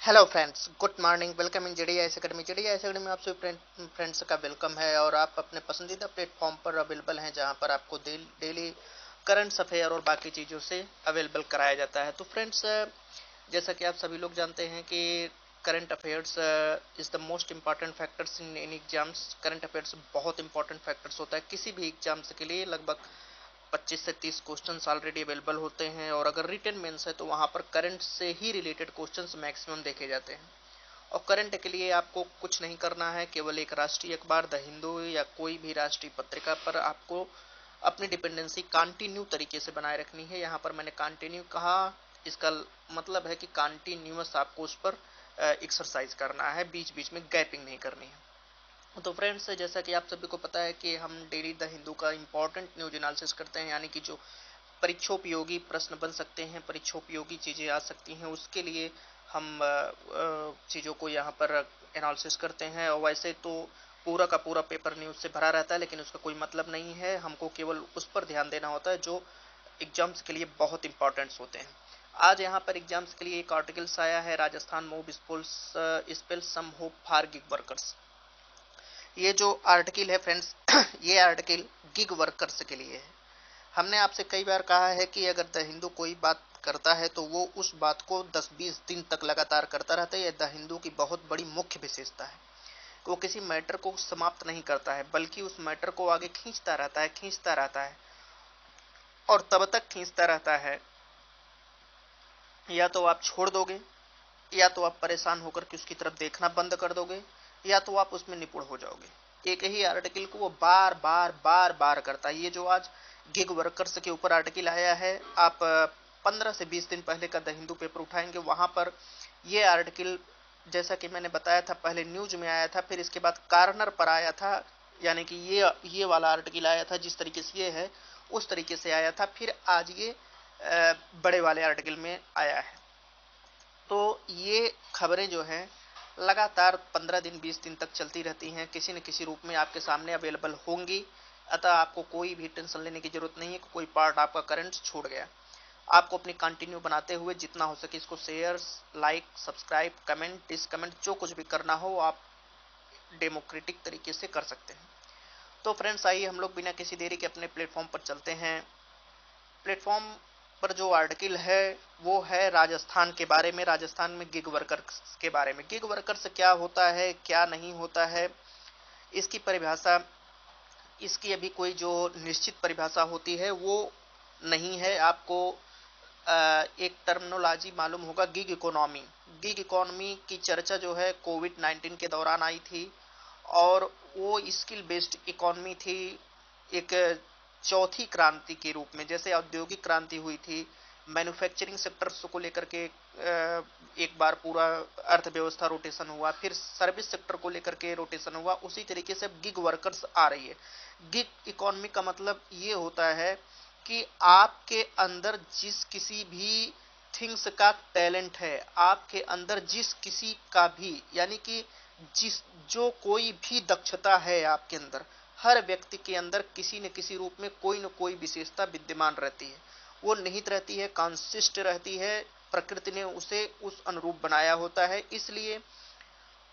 Hello friends, good morning. Welcome in JDIS academy. JDIS academy में आप सभी friends का वेलकम है और आप अपने पसंदीदा प्लेटफॉर्म पर अवेलेबल हैं, जहां पर आपको डेली करंट अफेयर और बाकी चीज़ों से अवेलेबल कराया जाता है। तो फ्रेंड्स, जैसा कि आप सभी लोग जानते हैं कि current affairs is the most important factors in any exams. Current affairs बहुत इंपॉर्टेंट फैक्टर्स होता है किसी भी एग्जाम्स के लिए। लगभग 25 से 30 क्वेश्चंस ऑलरेडी अवेलेबल होते हैं और अगर रिटन मेंस है तो वहां पर करंट से ही रिलेटेड क्वेश्चंस मैक्सिमम देखे जाते हैं। और करंट के लिए आपको कुछ नहीं करना है, केवल एक राष्ट्रीय अखबार द हिंदू या कोई भी राष्ट्रीय पत्रिका पर आपको अपनी डिपेंडेंसी कंटिन्यू तरीके से बनाए रखनी है। यहाँ पर मैंने कंटिन्यू कहा, इसका मतलब है कि कंटिन्यूअस आपको उस पर एक्सरसाइज करना है, बीच बीच में गैपिंग नहीं करनी है। तो फ्रेंड्स, जैसा कि आप सभी को पता है कि हम डेली द हिंदू का इंपॉर्टेंट न्यूज एनालिसिस करते हैं, यानी कि जो परीक्षोपयोगी प्रश्न बन सकते हैं, परीक्षोपयोगी चीज़ें आ सकती हैं, उसके लिए हम चीज़ों को यहाँ पर एनालिसिस करते हैं। और वैसे तो पूरा का पूरा पेपर न्यूज से भरा रहता है, लेकिन उसका कोई मतलब नहीं है। हमको केवल उस पर ध्यान देना होता है जो एग्जाम्स के लिए बहुत इंपॉर्टेंट्स होते हैं। आज यहाँ पर एग्जाम्स के लिए एक आर्टिकल्स आया है, Rajasthan move spell some hope for gig workers. ये जो आर्टिकल है फ्रेंड्स, ये आर्टिकल गिग वर्कर्स के लिए है। हमने आपसे कई बार कहा है कि अगर द हिंदू कोई बात करता है तो वो उस बात को 10-20 दिन तक लगातार करता रहता है। यह द हिंदू की बहुत बड़ी मुख्य विशेषता है। वो किसी मैटर को समाप्त नहीं करता है, बल्कि उस मैटर को आगे खींचता रहता है और तब तक खींचता रहता है, या तो आप छोड़ दोगे, या तो आप परेशान होकर के उसकी तरफ देखना बंद कर दोगे, या तो आप उसमें निपुण हो जाओगे। एक ही आर्टिकल को वो बार बार बार बार करता है। ये जो आज गिग वर्कर्स के ऊपर आर्टिकल आया है, आप 15 से 20 दिन पहले का द हिंदू पेपर उठाएंगे, वहां पर ये आर्टिकल, जैसा कि मैंने बताया था, पहले न्यूज में आया था, फिर इसके बाद कार्नर पर आया था, यानी कि ये वाला आर्टिकल आया था जिस तरीके से ये है उस तरीके से आया था, फिर आज ये बड़े वाले आर्टिकल में आया है। तो ये खबरें जो हैं लगातार 15 दिन 20 दिन तक चलती रहती हैं, किसी न किसी रूप में आपके सामने अवेलेबल होंगी। अतः आपको कोई भी टेंशन लेने की जरूरत नहीं है कि कोई पार्ट आपका करंट छूट गया। आपको अपनी कंटिन्यू बनाते हुए जितना हो सके इसको शेयर, लाइक, सब्सक्राइब, कमेंट, डिसकमेंट, जो कुछ भी करना हो आप डेमोक्रेटिक तरीके से कर सकते हैं। तो फ्रेंड्स, आइए हम लोग बिना किसी देरी के अपने प्लेटफॉर्म पर चलते हैं। प्लेटफॉर्म पर जो आर्टिकल है वो है राजस्थान के बारे में, राजस्थान में गिग वर्कर्स के बारे में। गिग वर्कर्स क्या होता है, क्या नहीं होता है, इसकी परिभाषा, इसकी अभी कोई जो निश्चित परिभाषा होती है वो नहीं है। आपको एक टर्मिनोलॉजी मालूम होगा, गिग इकोनॉमी। गिग इकोनॉमी की चर्चा जो है कोविड-19 के दौरान आई थी और वो स्किल बेस्ड इकोनॉमी थी, एक चौथी क्रांति के रूप में। जैसे औद्योगिक क्रांति हुई थी, मैन्युफैक्चरिंग सेक्टर्स को लेकर के एक बार पूरा अर्थव्यवस्था रोटेशन हुआ, फिर सर्विस सेक्टर को लेकर के रोटेशन हुआ, उसी तरीके से अब गिग वर्कर्स आ रही है। गिग इकोनॉमी का मतलब ये होता है कि आपके अंदर जिस किसी भी थिंग्स का टैलेंट है, आपके अंदर जिस किसी का भी, यानी कि जिस जो कोई भी दक्षता है आपके अंदर, हर व्यक्ति के अंदर किसी न किसी रूप में कोई न कोई विशेषता विद्यमान रहती है। वो निहित रहती है, कॉन्सिस्ट रहती है, प्रकृति ने उसे उस अनुरूप बनाया होता है। इसलिए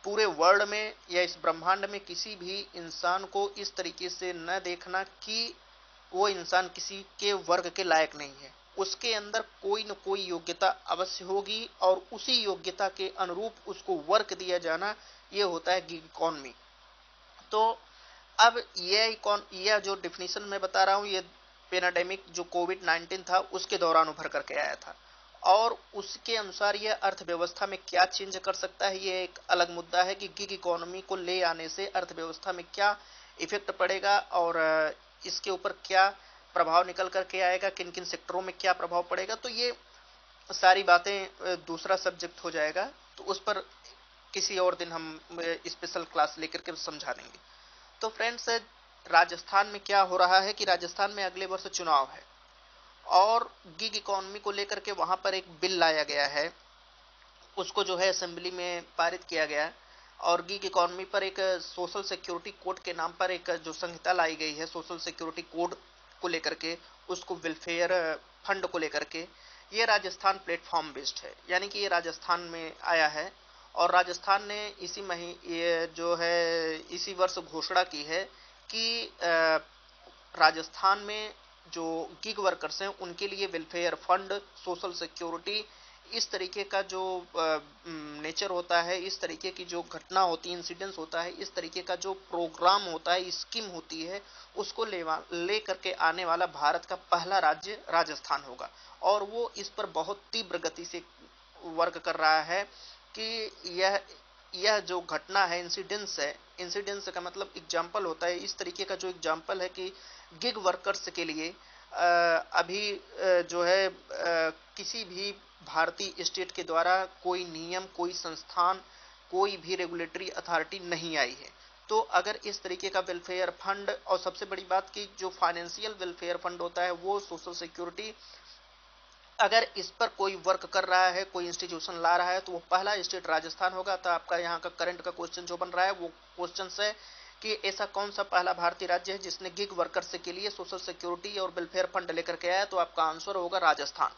पूरे वर्ल्ड में या इस ब्रह्मांड में किसी भी इंसान को इस तरीके से न देखना कि वो इंसान किसी के वर्ग के लायक नहीं है। उसके अंदर कोई न कोई योग्यता अवश्य होगी और उसी योग्यता के अनुरूप उसको वर्क दिया जाना, ये होता है गिग इकोनॉमी। तो अब यह जो डिफिनीशन मैं बता रहा हूँ, ये पेनाडेमिक जो कोविड-19 था उसके दौरान उभर करके आया था और उसके अनुसार यह अर्थव्यवस्था में क्या चेंज कर सकता है, ये एक अलग मुद्दा है कि गिग इकोनॉमी को ले आने से अर्थव्यवस्था में क्या इफेक्ट पड़ेगा और इसके ऊपर क्या प्रभाव निकल करके आएगा, किन किन सेक्टरों में क्या प्रभाव पड़ेगा। तो ये सारी बातें दूसरा सब्जेक्ट हो जाएगा, तो उस पर किसी और दिन हम स्पेशल क्लास लेकर के समझा देंगे। तो फ्रेंड्स, राजस्थान में क्या हो रहा है कि राजस्थान में अगले वर्ष चुनाव है और गिग इकोनॉमी को लेकर के वहां पर एक बिल लाया गया है, उसको जो है असेंबली में पारित किया गया। और गिग इकोनॉमी पर एक सोशल सिक्योरिटी कोड के नाम पर एक जो संहिता लाई गई है, सोशल सिक्योरिटी कोड को लेकर के, उसको वेलफेयर फंड को लेकर के, ये राजस्थान प्लेटफॉर्म बेस्ड है, यानी कि ये राजस्थान में आया है और राजस्थान ने ये जो है इसी वर्ष घोषणा की है कि राजस्थान में जो गिग वर्कर्स हैं उनके लिए वेलफेयर फंड, सोशल सिक्योरिटी, इस तरीके का जो नेचर होता है, इस तरीके की जो घटना होती है, इंसिडेंस होता है, इस तरीके का जो प्रोग्राम होता है, स्कीम होती है, उसको ले करके आने वाला भारत का पहला राज्य राजस्थान होगा। और वो इस पर बहुत तीव्र गति से वर्क कर रहा है कि यह जो घटना है, इंसिडेंस है, इंसिडेंस का मतलब एग्जाम्पल होता है, इस तरीके का जो एग्जाम्पल है कि गिग वर्कर्स के लिए अभी जो है किसी भी भारतीय स्टेट के द्वारा कोई नियम, कोई संस्थान, कोई भी रेगुलेटरी अथॉरिटी नहीं आई है। तो अगर इस तरीके का वेलफेयर फंड, और सबसे बड़ी बात कि जो फाइनेंशियल वेलफेयर फंड होता है वो सोशल सिक्योरिटी, अगर इस पर कोई वर्क कर रहा है, कोई इंस्टीट्यूशन ला रहा है, तो वो पहला स्टेट राजस्थान होगा। तो आपका यहाँ का करंट का क्वेश्चन जो बन रहा है वो क्वेश्चन है कि ऐसा कौन सा पहला भारतीय राज्य है जिसने गिग वर्कर्स के लिए सोशल सिक्योरिटी और वेलफेयर फंड लेकर के आया, तो आपका आंसर होगा राजस्थान।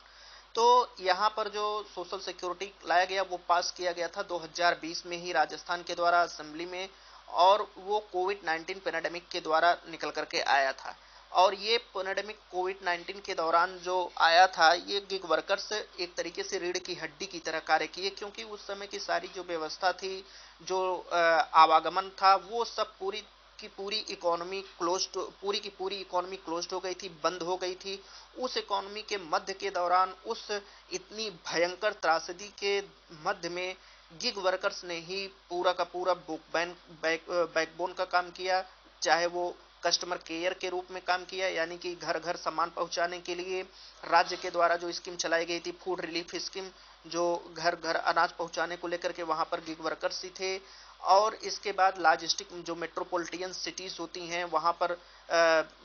तो यहाँ पर जो सोशल सिक्योरिटी लाया गया वो पास किया गया था 2020 में ही राजस्थान के द्वारा असेंबली में, और वो कोविड-19 पैंडेमिक के द्वारा निकल करके आया था। और ये पैंडेमिक कोविड-19 के दौरान जो आया था, ये गिग वर्कर्स एक तरीके से रीढ़ की हड्डी की तरह कार्य किए, क्योंकि उस समय की सारी जो व्यवस्था थी, जो आवागमन था, वो सब पूरी की पूरी इकोनॉमी क्लोज्ड, पूरी की पूरी इकोनॉमी क्लोज्ड हो गई थी, बंद हो गई थी। उस इकोनॉमी के मध्य के दौरान, उस इतनी भयंकर त्रासदी के मध्य में गिग वर्कर्स ने ही पूरा का पूरा बैकबोन का काम किया। चाहे वो कस्टमर केयर के रूप में काम किया, यानी कि घर घर सामान पहुंचाने के लिए राज्य के द्वारा जो स्कीम चलाई गई थी, फूड रिलीफ स्कीम, जो घर घर अनाज पहुंचाने को लेकर के वहां पर गिग वर्कर्स ही थे। और इसके बाद लॉजिस्टिक, जो मेट्रोपॉलिटन सिटीज होती हैं, वहां पर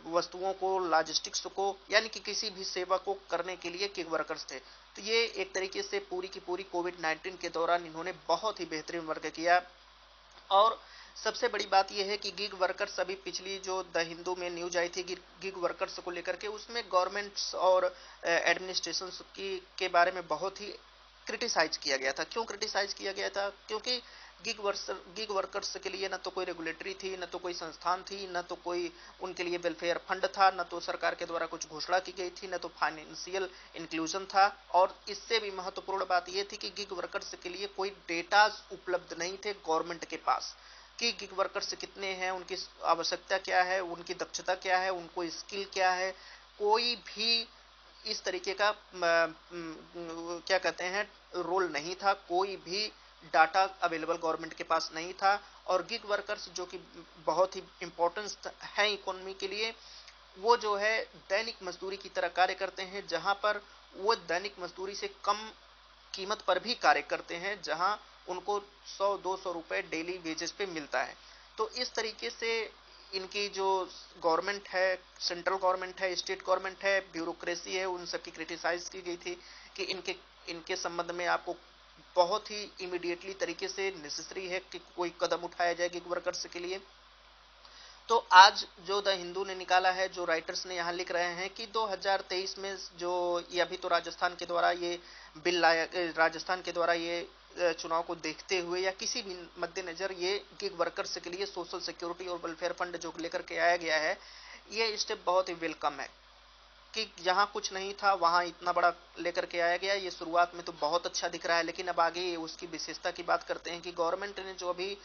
वस्तुओं को, लॉजिस्टिक्स को, यानी कि किसी भी सेवा को करने के लिए गिग वर्कर्स थे। तो ये एक तरीके से पूरी की पूरी कोविड-19 के दौरान इन्होंने बहुत ही बेहतरीन वर्क किया। और सबसे बड़ी बात यह है कि गिग वर्कर्स, अभी पिछली जो द हिंदू में न्यूज आई थी गिग वर्कर्स को लेकर के, उसमें गवर्नमेंट्स और एडमिनिस्ट्रेशन की के बारे में बहुत ही क्रिटिसाइज किया गया था। क्यों क्रिटिसाइज किया गया था? क्योंकि गिग वर्कर्स के लिए न तो कोई रेगुलेटरी थी, न तो कोई संस्थान थी, न तो कोई उनके लिए वेलफेयर फंड था, न तो सरकार के द्वारा कुछ घोषणा की गई थी, न तो फाइनेंशियल इंक्लूजन था। और इससे भी महत्वपूर्ण बात यह थी कि गिग वर्कर्स के लिए कोई डेटा उपलब्ध नहीं थे गवर्नमेंट के पास कि गिग वर्कर्स कितने हैं, उनकी आवश्यकता क्या है, उनकी दक्षता क्या है, उनको स्किल क्या है। कोई भी इस तरीके का क्या कहते हैं रोल नहीं था, कोई भी डाटा अवेलेबल गवर्नमेंट के पास नहीं था। और गिग वर्कर्स जो कि बहुत ही इंपॉर्टेंस है इकोनॉमी के लिए, वो जो है दैनिक मजदूरी की तरह कार्य करते हैं, जहां पर वो दैनिक मजदूरी से कम कीमत पर भी कार्य करते हैं, जहां उनको 100-200 रुपए डेली वेजेस पे मिलता है। तो इस तरीके से इनकी जो गवर्नमेंट है, सेंट्रल गवर्नमेंट है, स्टेट गवर्नमेंट है, ब्यूरोक्रेसी है, उन सबकी क्रिटिसाइज की गई थी कि इनके संबंध में आपको बहुत ही इमीडिएटली तरीके से नेसेसरी है कि कोई कदम उठाया जाए गिग वर्कर्स के लिए। तो आज जो द हिंदू ने निकाला है, जो राइटर्स ने यहाँ लिख रहे हैं कि 2023 में जो ये अभी तो राजस्थान के द्वारा ये बिल लाया, राजस्थान के द्वारा ये चुनाव को देखते हुए या किसी भी मद्देनजर ये गिग वर्कर्स के लिए सोशल सिक्योरिटी और वेलफेयर फंड जो लेकर के आया गया है, ये स्टेप बहुत ही वेलकम है कि जहां कुछ नहीं था वहां इतना बड़ा लेकर के आया गया। ये शुरुआत में तो बहुत अच्छा दिख रहा है, लेकिन अब आगे उसकी विशेषता की बात करते हैं कि गवर्नमेंट ने जो अभी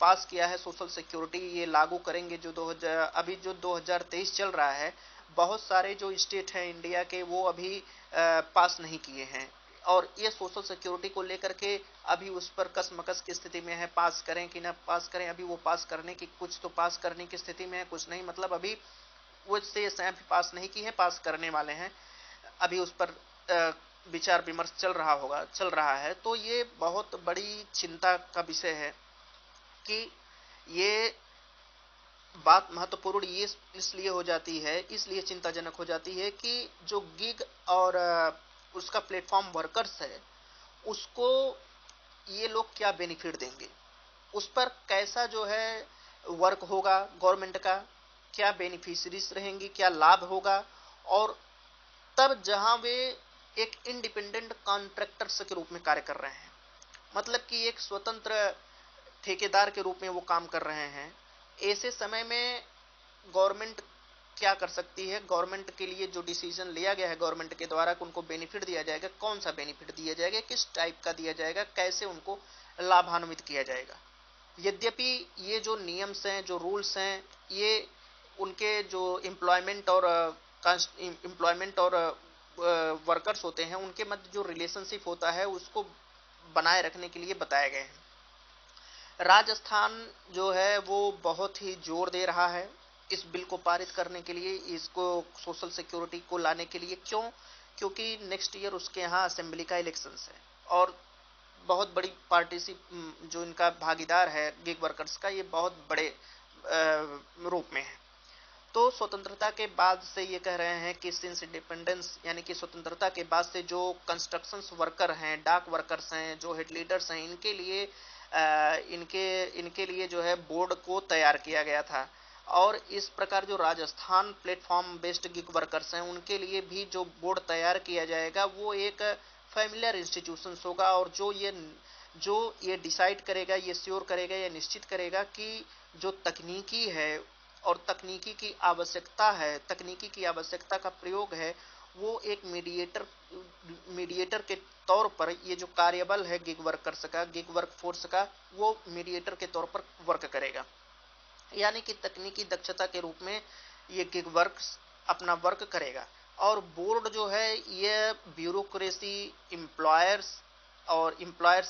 पास किया है सोशल सिक्योरिटी, ये लागू करेंगे जो 2000 अभी जो 2023 चल रहा है। बहुत सारे जो स्टेट हैं इंडिया के, वो अभी पास नहीं किए हैं, और ये सोशल सिक्योरिटी को लेकर के अभी उस पर कसमकस की स्थिति में है, पास करें कि ना पास करें। अभी वो पास करने की, कुछ तो पास करने की स्थिति में है, कुछ नहीं, मतलब अभी वो से पास नहीं की है, पास करने वाले हैं। अभी उस पर विचार विमर्श चल रहा है। तो ये बहुत बड़ी चिंता का विषय है कि ये बात महत्वपूर्ण ये इसलिए हो जाती है, इसलिए चिंताजनक हो जाती है कि जो गिग और उसका प्लेटफॉर्म वर्कर्स है, उसको ये लोग क्या बेनिफिट देंगे, उस पर कैसा जो है वर्क होगा गवर्नमेंट का, क्या बेनिफिशरीज रहेंगी, क्या लाभ होगा। और तब जहां वे एक इंडिपेंडेंट कॉन्ट्रैक्टर्स के रूप में कार्य कर रहे हैं, मतलब कि एक स्वतंत्र ठेकेदार के रूप में वो काम कर रहे हैं। ऐसे समय में गवर्नमेंट क्या कर सकती है? गवर्नमेंट के लिए जो डिसीजन लिया गया है गवर्नमेंट के द्वारा कि उनको बेनिफिट दिया जाएगा, कौन सा बेनिफिट दिया जाएगा, किस टाइप का दिया जाएगा, कैसे उनको लाभान्वित किया जाएगा। यद्यपि ये जो नियम्स हैं, जो रूल्स हैं, ये उनके जो एम्प्लॉयमेंट और वर्कर्स होते हैं उनके मध्य जो रिलेशनशिप होता है उसको बनाए रखने के लिए बताए गए हैं। राजस्थान जो है वो बहुत ही जोर दे रहा है इस बिल को पारित करने के लिए, इसको सोशल सिक्योरिटी को लाने के लिए। क्यों? क्योंकि नेक्स्ट ईयर उसके यहाँ असेंबली का इलेक्शंस है और बहुत बड़ी पार्टी जो इनका भागीदार है गिग वर्कर्स का, ये बहुत बड़े रूप में है। तो स्वतंत्रता के बाद से ये कह रहे हैं कि सिंस इंडिपेंडेंस, यानी कि स्वतंत्रता के बाद से जो कंस्ट्रक्शन वर्कर हैं, डाक वर्कर्स हैं, जो हेड लीडर्स हैं, इनके लिए इनके लिए जो है बोर्ड को तैयार किया गया था। और इस प्रकार जो Rajasthan platform based gig workers हैं उनके लिए भी जो बोर्ड तैयार किया जाएगा वो एक फैमिलियर इंस्टीट्यूशन होगा, और जो ये डिसाइड करेगा, ये श्योर करेगा, ये निश्चित करेगा कि जो तकनीकी है और तकनीकी की आवश्यकता का प्रयोग है, वो एक मीडिएटर के तौर पर ये जो कार्यबल है गिग वर्कर्स का, गिग वर्क फोर्स का, वो मीडिएटर के तौर पर वर्क करेगा। यानी कि तकनीकी दक्षता के रूप में ये गिग वर्क्स अपना वर्क करेगा। और बोर्ड जो है ये ब्यूरोक्रेसी, एम्प्लॉयर्स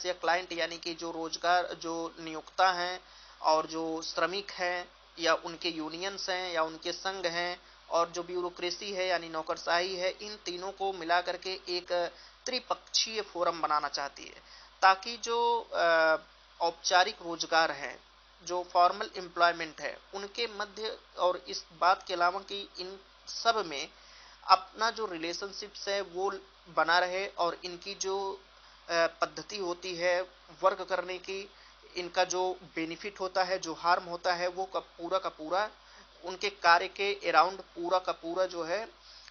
या क्लाइंट, यानी कि जो रोजगार, जो नियोक्ता हैं और जो श्रमिक हैं या उनके यूनियंस हैं या उनके संघ हैं, और जो ब्यूरोक्रेसी है यानी नौकरशाही है, इन तीनों को मिला करके एक त्रिपक्षीय फोरम बनाना चाहती है, ताकि जो औपचारिक रोजगार है, जो फॉर्मल एम्प्लॉयमेंट है, उनके मध्य, और इस बात के अलावा कि इन सब में अपना जो रिलेशनशिप्स है वो बना रहे, और इनकी जो पद्धति होती है वर्क करने की, इनका जो बेनिफिट होता है, जो हार्म होता है, वो का पूरा उनके कार्य के अराउंड पूरा का पूरा जो है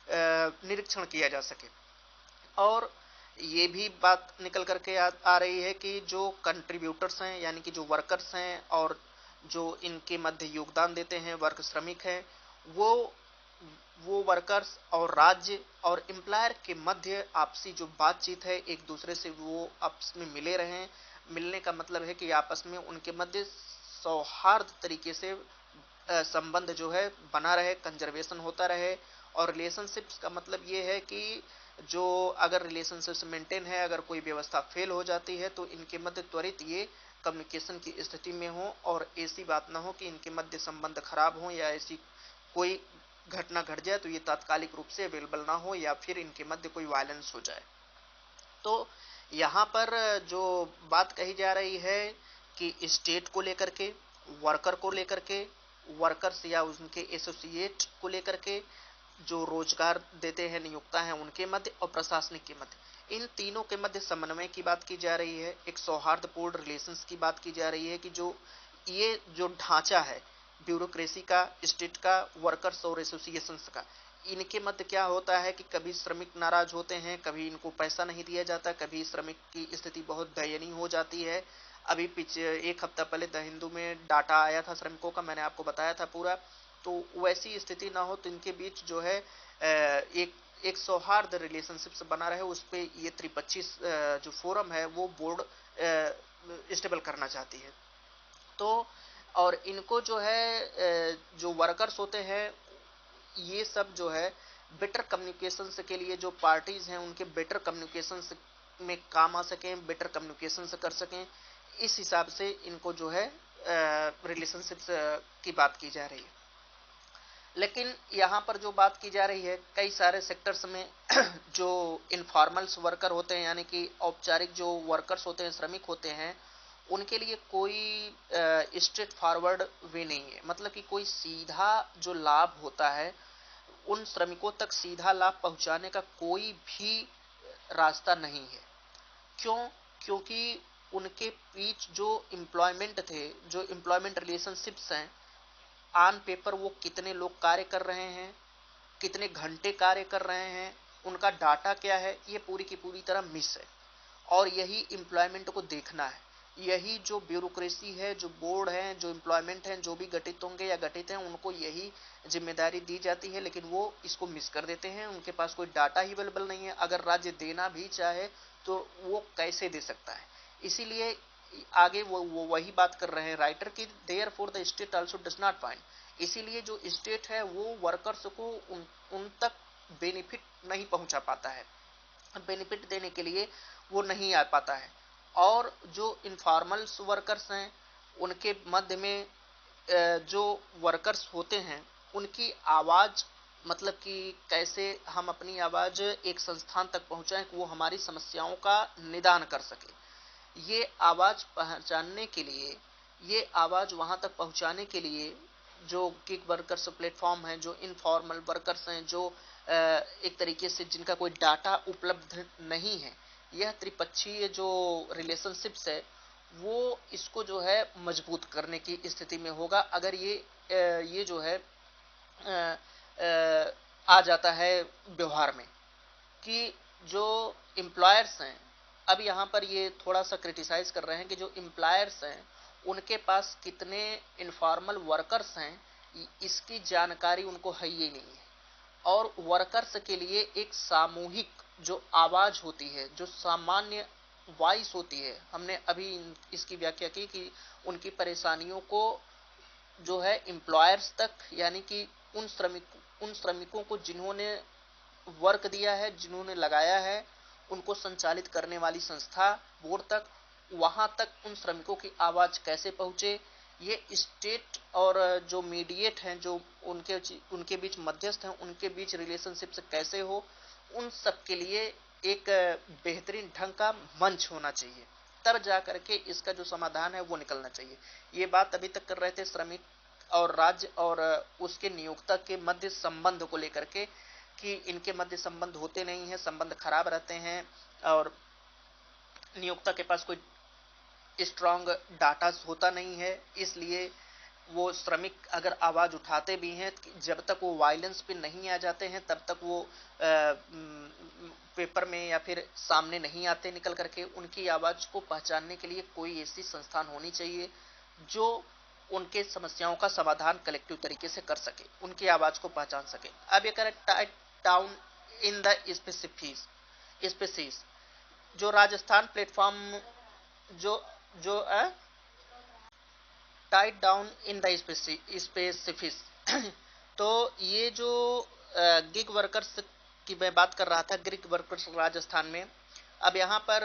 निरीक्षण किया जा सके। और ये भी बात निकल करके आ रही है कि जो कंट्रीब्यूटर्स हैं, यानी कि जो वर्कर्स हैं और जो इनके मध्य योगदान देते हैं, वर्क श्रमिक हैं, वो वर्कर्स और राज्य और एम्प्लॉयर के मध्य आपसी जो बातचीत है, एक दूसरे से वो आपस में मिले रहें। मिलने का मतलब है कि आपस में उनके मध्य सौहार्द तरीके से संबंध जो है बना रहे, कंजर्वेशन होता रहे। और रिलेशनशिप्स का मतलब ये है कि जो अगर रिलेशनशिप्स मेंटेन है, अगर कोई व्यवस्था फेल हो जाती है तो इनके मध्य त्वरित ये कम्युनिकेशन की स्थिति में हो, और ऐसी बात ना हो कि इनके मध्य संबंध खराब हो या ऐसी कोई घटना घट जाए तो ये तात्कालिक रूप से अवेलेबल ना हो, या फिर इनके मध्य कोई वायलेंस हो जाए। तो यहाँ पर जो बात कही जा रही है कि स्टेट को लेकर के, वर्कर को लेकर के, वर्कर्स या उनके एसोसिएट को लेकर के, जो रोजगार देते हैं, नियोक्ता हैं, उनके मध्य, और प्रशासनिक के मध्य, इन तीनों के मध्य समन्वय की बात की जा रही है। एक सौहार्दपूर्ण रिलेशंस की बात की जा रही है कि ये जो ढांचा है ब्यूरोक्रेसी का, स्टेट का, वर्कर्स और एसोसिएशंस का, इनके मध्य क्या होता है कि कभी श्रमिक नाराज होते हैं, कभी इनको पैसा नहीं दिया जाता, कभी श्रमिक की स्थिति बहुत दयनीय हो जाती है। अभी एक हफ्ता पहले द हिंदू में डाटा आया था श्रमिकों का, मैंने आपको बताया था पूरा। तो वैसी स्थिति ना हो, तो इनके बीच जो है एक सौहार्द रिलेशनशिप्स बना रहे, उस पर ये त्रिपक्षीय जो फोरम है वो बोर्ड स्टेबल करना चाहती है। तो और इनको जो है जो वर्कर्स होते हैं, ये सब जो है बेटर कम्युनिकेशंस के लिए, जो पार्टीज हैं उनके बेटर कम्युनिकेशंस में काम आ सकें, बेटर कम्युनिकेशंस कर सकें, इस हिसाब से इनको जो है रिलेशनशिप्स की बात की जा रही है। लेकिन यहाँ पर जो बात की जा रही है, कई सारे सेक्टर्स में जो इनफॉर्मल्स वर्कर होते हैं, यानी कि औपचारिक जो वर्कर्स होते हैं, श्रमिक होते हैं, उनके लिए कोई स्ट्रेट फॉरवर्ड वे नहीं है। मतलब कि कोई सीधा जो लाभ होता है, उन श्रमिकों तक सीधा लाभ पहुंचाने का कोई भी रास्ता नहीं है। क्यों? क्योंकि उनके बीच जो एम्प्लॉयमेंट थे, जो एम्प्लॉयमेंट रिलेशनशिप्स हैं, ऑन पेपर वो कितने लोग कार्य कर रहे हैं, कितने घंटे कार्य कर रहे हैं, उनका डाटा क्या है, ये पूरी की पूरी तरह मिस है। और यही एम्प्लॉयमेंट को देखना है। यही जो ब्यूरोक्रेसी है, जो बोर्ड है, जो एम्प्लॉयमेंट है, जो भी गठित होंगे या गठित हैं, उनको यही जिम्मेदारी दी जाती है, लेकिन वो इसको मिस कर देते हैं। उनके पास कोई डाटा ही अवेलेबल नहीं है। अगर राज्य देना भी चाहे तो वो कैसे दे सकता है। इसीलिए आगे वो वही बात कर रहे हैं राइटर की, therefore the state also does not find. इसीलिए जो स्टेट है वो वर्कर्स को उन तक बेनिफिट नहीं पहुंचा पाता है, बेनिफिट देने के लिए वो नहीं आ पाता है। और जो इनफॉर्मल वर्कर्स हैं उनके मध्य में जो वर्कर्स होते हैं उनकी आवाज़, मतलब कि कैसे हम अपनी आवाज़ एक संस्थान तक पहुंचाएं कि वो हमारी समस्याओं का निदान कर सके। ये आवाज़ पहचानने के लिए, ये आवाज़ वहाँ तक पहुँचाने के लिए जो गिग वर्कर्स प्लेटफॉर्म हैं, जो इनफॉर्मल वर्कर्स हैं, जो एक तरीके से जिनका कोई डाटा उपलब्ध नहीं है, यह त्रिपक्षीय जो रिलेशनशिप्स है वो इसको जो है मजबूत करने की स्थिति में होगा अगर ये जो है आ जाता है व्यवहार में। कि जो एम्प्लॉयर्स हैं, अब यहाँ पर ये थोड़ा सा क्रिटिसाइज कर रहे हैं कि जो एम्प्लॉयर्स हैं उनके पास कितने इनफॉर्मल वर्कर्स हैं इसकी जानकारी उनको है ही नहीं है। और वर्कर्स के लिए एक सामूहिक जो आवाज़ होती है, जो सामान्य वॉइस होती है, हमने अभी इसकी व्याख्या की कि उनकी परेशानियों को जो है एम्प्लॉयर्स तक, यानी कि उन श्रमिकों को जिन्होंने वर्क दिया है, जिन्होंने लगाया है, उनको संचालित करने वाली संस्था बोर्ड तक, वहां तक उन श्रमिकों की आवाज़ कैसे पहुंचे, ये स्टेट और जो मीडिएट हैं, जो उनके बीच मध्यस्थ हैं, उनके बीच रिलेशनशिप से कैसे हो, उन सब के लिए एक बेहतरीन ढंग का मंच होना चाहिए। तब जा करके इसका जो समाधान है वो निकलना चाहिए। ये बात अभी तक कर रहे थे श्रमिक और राज्य और उसके नियोक्ता के मध्य संबंध को लेकर के कि इनके मध्य संबंध होते नहीं हैं, संबंध खराब रहते हैं और नियोक्ता के पास कोई स्ट्रांग डाटा होता नहीं है। इसलिए वो श्रमिक अगर आवाज़ उठाते भी हैं, जब तक वो वायलेंस पे नहीं आ जाते हैं तब तक वो पेपर में या फिर सामने नहीं आते निकल करके। उनकी आवाज़ को पहचानने के लिए कोई ऐसी संस्थान होनी चाहिए जो उनके समस्याओं का समाधान कलेक्टिव तरीके से कर सके, उनकी आवाज़ को पहचान सके। अब ये करें tight down in the species, जो राजस्थान प्लेटफॉर्म जो जो टाइट डाउन इन द स्पेसिफिस तो ये जो गिग वर्कर्स की मैं बात कर रहा था, गिग वर्कर्स राजस्थान में, अब यहाँ पर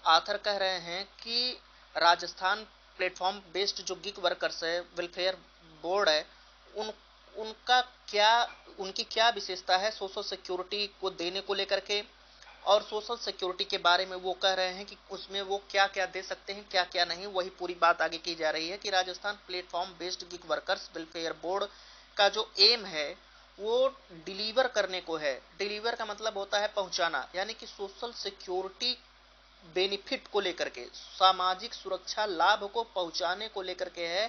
आथर कह रहे हैं कि राजस्थान प्लेटफॉर्म बेस्ड जो गिग वर्कर्स है, वेलफेयर बोर्ड है, उनका क्या, उनकी क्या विशेषता है सोशल सिक्योरिटी को देने को लेकर के। और सोशल सिक्योरिटी के बारे में वो कह रहे हैं कि उसमें वो क्या क्या दे सकते हैं, क्या क्या नहीं। वही पूरी बात आगे की जा रही है कि Rajasthan platform based gig workers welfare board का जो एम है वो डिलीवर करने को है। डिलीवर का मतलब होता है पहुंचाना, यानी कि सोशल सिक्योरिटी बेनिफिट को लेकर के, सामाजिक सुरक्षा लाभ को पहुंचाने को लेकर के है।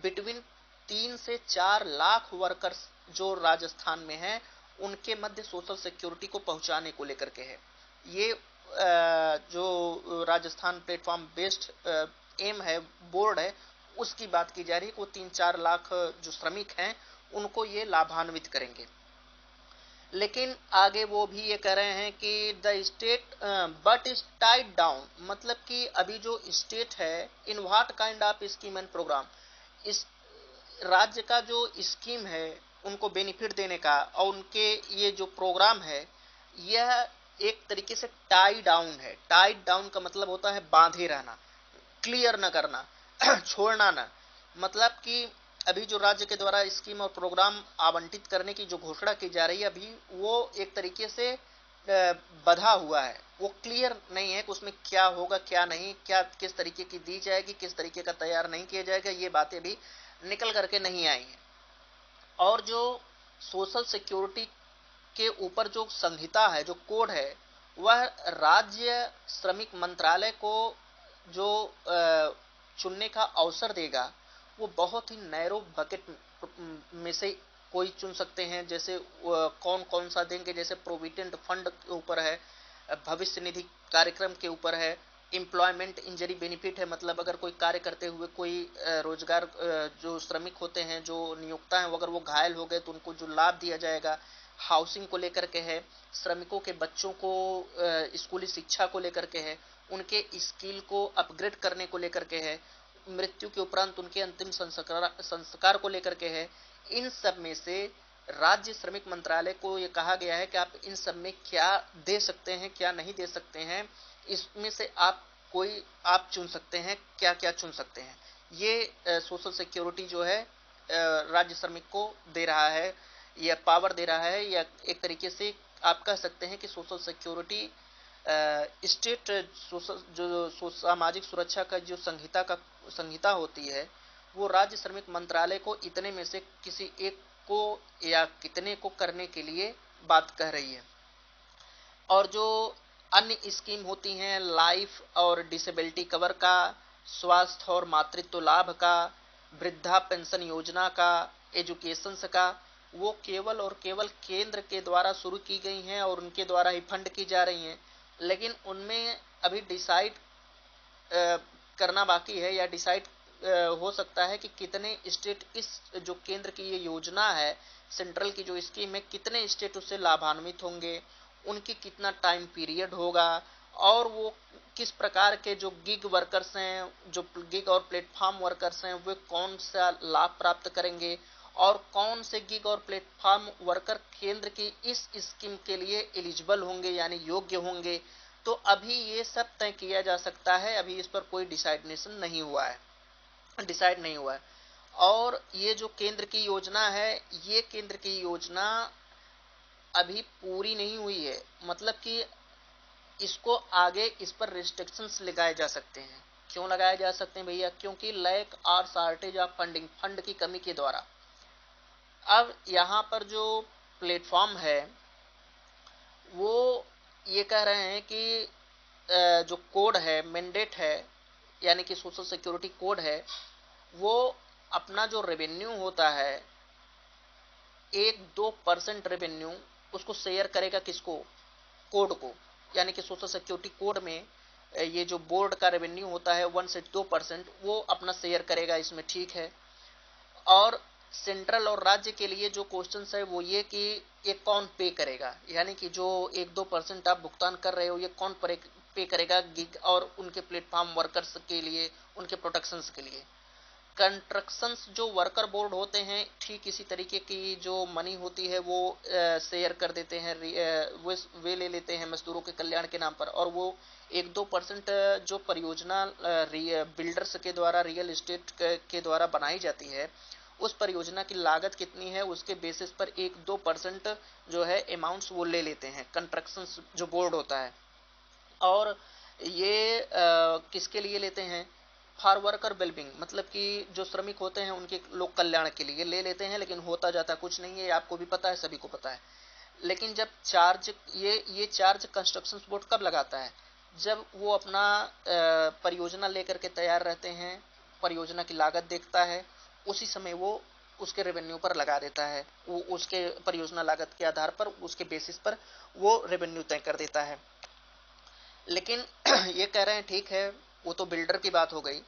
बिटवीन 3 से 4 लाख वर्कर्स जो राजस्थान में हैं उनके मध्य सोशल सिक्योरिटी को पहुंचाने को लेकर के है। ये जो राजस्थान प्लेटफॉर्म बेस्ड एम है, बोर्ड है, उसकी बात की जा रही है। वो 3-4 लाख जो श्रमिक हैं उनको ये लाभान्वित करेंगे। लेकिन आगे वो भी ये कह रहे हैं कि the state but is tied down, मतलब कि अभी जो स्टेट है in what kind of scheme and program, इस राज्य का जो स्कीम है उनको बेनिफिट देने का और उनके ये जो प्रोग्राम है यह एक तरीके से टाई डाउन है। टाई डाउन का मतलब होता है बांधे रहना, क्लियर न करना, छोड़ना न। मतलब कि अभी जो राज्य के द्वारा स्कीम और प्रोग्राम आवंटित करने की जो घोषणा की जा रही है अभी वो एक तरीके से बधा हुआ है, वो क्लियर नहीं है कि उसमें क्या होगा क्या नहीं, क्या किस तरीके की दी जाएगी, किस तरीके का तैयार नहीं किया जाएगा, ये बातें भी निकल करके नहीं आई हैं। और जो सोशल सिक्योरिटी के ऊपर जो संहिता है, जो कोड है, वह राज्य श्रमिक मंत्रालय को जो चुनने का अवसर देगा वो बहुत ही नैरो बकेट में से कोई चुन सकते हैं। जैसे कौन कौन सा देंगे, जैसे प्रोविडेंट फंड के ऊपर है, भविष्य निधि कार्यक्रम के ऊपर है। एम्प्लॉयमेंट इंजरी बेनिफिट है, मतलब अगर कोई कार्य करते हुए कोई रोजगार, जो श्रमिक होते हैं, जो नियोक्ता हैं, अगर वो घायल हो गए तो उनको जो लाभ दिया जाएगा। हाउसिंग को लेकर के है, श्रमिकों के बच्चों को स्कूली शिक्षा को लेकर के है, उनके स्किल को अपग्रेड करने को लेकर के है, मृत्यु के उपरांत उनके अंतिम संस्कार को लेकर के है। इन सब में से राज्य श्रमिक मंत्रालय को ये कहा गया है कि आप इन सब में क्या दे सकते हैं, क्या नहीं दे सकते हैं, इसमें से आप चुन सकते हैं, क्या क्या चुन सकते हैं। ये सोशल सिक्योरिटी जो है राज्य श्रमिक को दे रहा है, या पावर दे रहा है, या एक तरीके से आप कह सकते हैं कि सोशल सिक्योरिटी स्टेट जो सामाजिक सुरक्षा का जो संहिता होती है, वो राज्य श्रमिक मंत्रालय को इतने में से किसी एक को या कितने को करने के लिए बात कह रही है। और जो अन्य स्कीम होती हैं, लाइफ और डिसेबिलिटी कवर का, स्वास्थ्य और मातृत्व लाभ का, वृद्धा पेंशन योजना का, एजुकेशन का, वो केवल और केवल केंद्र के द्वारा शुरू की गई हैं और उनके द्वारा ही फंड की जा रही हैं। लेकिन उनमें अभी डिसाइड करना बाकी है, या डिसाइड हो सकता है कि कितने स्टेट इस जो केंद्र की ये योजना है, सेंट्रल की जो स्कीम है, कितने स्टेट उससे लाभान्वित होंगे, उनकी कितना टाइम पीरियड होगा, और वो किस प्रकार के जो गिग वर्कर्स हैं, जो गिग और प्लेटफॉर्म वर्कर्स हैं, वे कौन सा लाभ प्राप्त करेंगे, और कौन से गिग और प्लेटफॉर्म वर्कर केंद्र की इस स्कीम के लिए एलिजिबल होंगे, यानी योग्य होंगे। तो अभी ये सब तय किया जा सकता है, अभी इस पर कोई डिसाइड नहीं हुआ है। और ये जो केंद्र की योजना है, ये केंद्र की योजना अभी पूरी नहीं हुई है, मतलब कि इसको आगे इस पर रिस्ट्रिक्शंस लगाए जा सकते हैं। क्यों लगाए जा सकते हैं भैया? क्योंकि लैक और शॉर्टेज ऑफ फंड की कमी के द्वारा। अब यहाँ पर जो प्लेटफॉर्म है वो ये कह रहे हैं कि जो कोड है, मैंडेट है, यानी कि सोशल सिक्योरिटी कोड है, वो अपना जो रेवेन्यू होता है, 1-2% रेवेन्यू उसको शेयर करेगा किसको? कोड को। यानी कि सोशल सिक्योरिटी कोड में ये जो बोर्ड का रेवेन्यू होता है 1 से 2% वो अपना शेयर करेगा इसमें, ठीक है। और सेंट्रल और राज्य के लिए जो क्वेश्चन है वो ये कि ये कौन पे करेगा, यानी कि जो 1-2% आप भुगतान कर रहे हो, ये कौन पे करेगा गिग और उनके प्लेटफॉर्म वर्कर्स के लिए, उनके प्रोटेक्शंस के लिए। कंस्ट्रक्शंस जो वर्कर बोर्ड होते हैं, ठीक इसी तरीके की जो मनी होती है वो शेयर कर देते हैं, वे ले लेते हैं मजदूरों के कल्याण के नाम पर। और वो 1-2% जो परियोजना बिल्डर्स के द्वारा, रियल एस्टेट के द्वारा बनाई जाती है, उस परियोजना की लागत कितनी है उसके बेसिस पर 1-2% जो है अमाउंट्स वो ले लेते हैं कंस्ट्रक्शन जो बोर्ड होता है। और ये किसके लिए लेते हैं? फॉर वर्कर वेलबिंग, मतलब कि जो श्रमिक होते हैं उनके लोक कल्याण के लिए ले लेते हैं, लेकिन होता जाता कुछ नहीं है, आपको भी पता है, सभी को पता है। लेकिन जब चार्ज ये चार्ज कंस्ट्रक्शन बोर्ड कब लगाता है? जब वो अपना परियोजना लेकर के तैयार रहते हैं, परियोजना की लागत देखता है, उसी समय वो उसके रेवेन्यू पर लगा देता है, वो उसके परियोजना लागत के आधार पर, उसके बेसिस पर वो रेवेन्यू तय कर देता है। लेकिन ये कह रहे हैं ठीक है, वो तो बिल्डर की बात हो गई,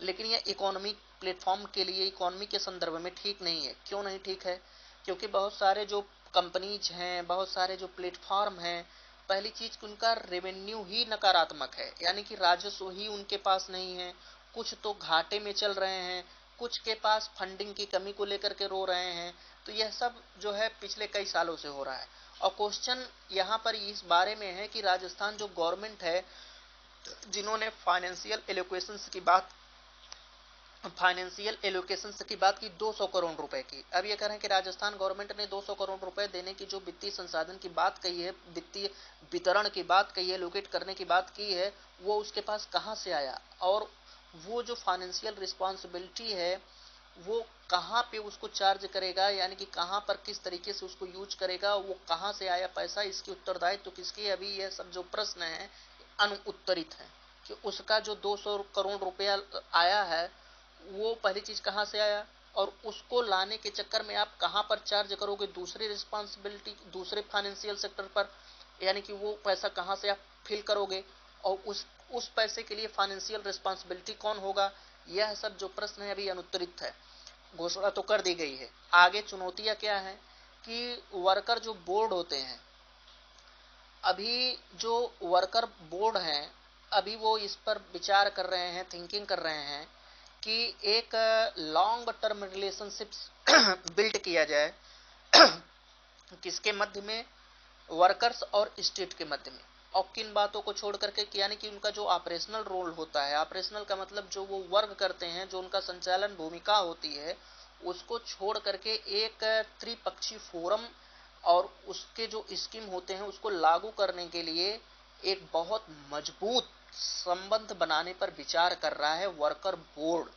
लेकिन ये इकोनॉमी प्लेटफॉर्म के लिए, इकोनॉमी के संदर्भ में ठीक नहीं है। क्यों नहीं ठीक है? क्योंकि बहुत सारे जो कंपनीज हैं, बहुत सारे जो प्लेटफॉर्म हैं, पहली चीज कि उनका रेवेन्यू ही नकारात्मक है, यानी कि राजस्व ही उनके पास नहीं है। कुछ तो घाटे में चल रहे हैं, कुछ के पास फंडिंग की कमी को लेकर के रो रहे हैं। तो यह सब जो है पिछले कई सालों से हो रहा है। और क्वेश्चन यहाँ पर इस बारे में है कि राजस्थान जो गवर्नमेंट है, जिन्होंने फाइनेंशियल एलोकेशंस की बात की 200 करोड़ रुपए की, अब ये कह रहे हैं कि राजस्थान गवर्नमेंट ने 200 करोड़ रुपए देने की जो वित्तीय संसाधन की बात कही है, वित्तीय वितरण की बात कही है, एलोकेट करने की बात की है, वो उसके पास कहाँ से आया? और वो जो फाइनेंशियल रिस्पॉन्सिबिलिटी है वो कहाँ पे उसको चार्ज करेगा, यानी कि कहाँ पर किस तरीके से उसको यूज करेगा, वो कहाँ से आया पैसा, इसकी उत्तरदायित्व तो किसकी? अभी यह सब जो प्रश्न है अनुत्तरित है कि उसका जो 200 करोड़ रुपया आया है वो पहली चीज कहाँ से आया, और उसको लाने के चक्कर में आप कहाँ पर चार्ज करोगे दूसरी रिस्पॉन्सिबिलिटी, दूसरे फाइनेंशियल सेक्टर पर, यानी कि वो पैसा कहाँ से आप फिल करोगे। और उस पैसे के लिए फाइनेंशियल रिस्पॉन्सिबिलिटी कौन होगा? यह सब जो प्रश्न है अभी अनुत्तरित है। घोषणा तो कर दी गई है, आगे चुनौतियां क्या है कि वर्कर जो बोर्ड होते हैं, अभी जो वर्कर बोर्ड हैं अभी वो इस पर विचार कर रहे हैं, थिंकिंग कर रहे हैं कि एक लॉन्ग टर्म रिलेशनशिप्स बिल्ड किया जाए किसके मध्य में? वर्कर्स और स्टेट के मध्य में। और किन बातों को छोड़ करके? यानी कि उनका जो ऑपरेशनल रोल होता है, ऑपरेशनल का मतलब जो वो वर्क करते हैं, जो उनका संचालन भूमिका होती है, उसको छोड़ करके एक त्रिपक्षीय फोरम और उसके जो स्कीम होते हैं उसको लागू करने के लिए एक बहुत मजबूत संबंध बनाने पर विचार कर रहा है वर्कर बोर्ड।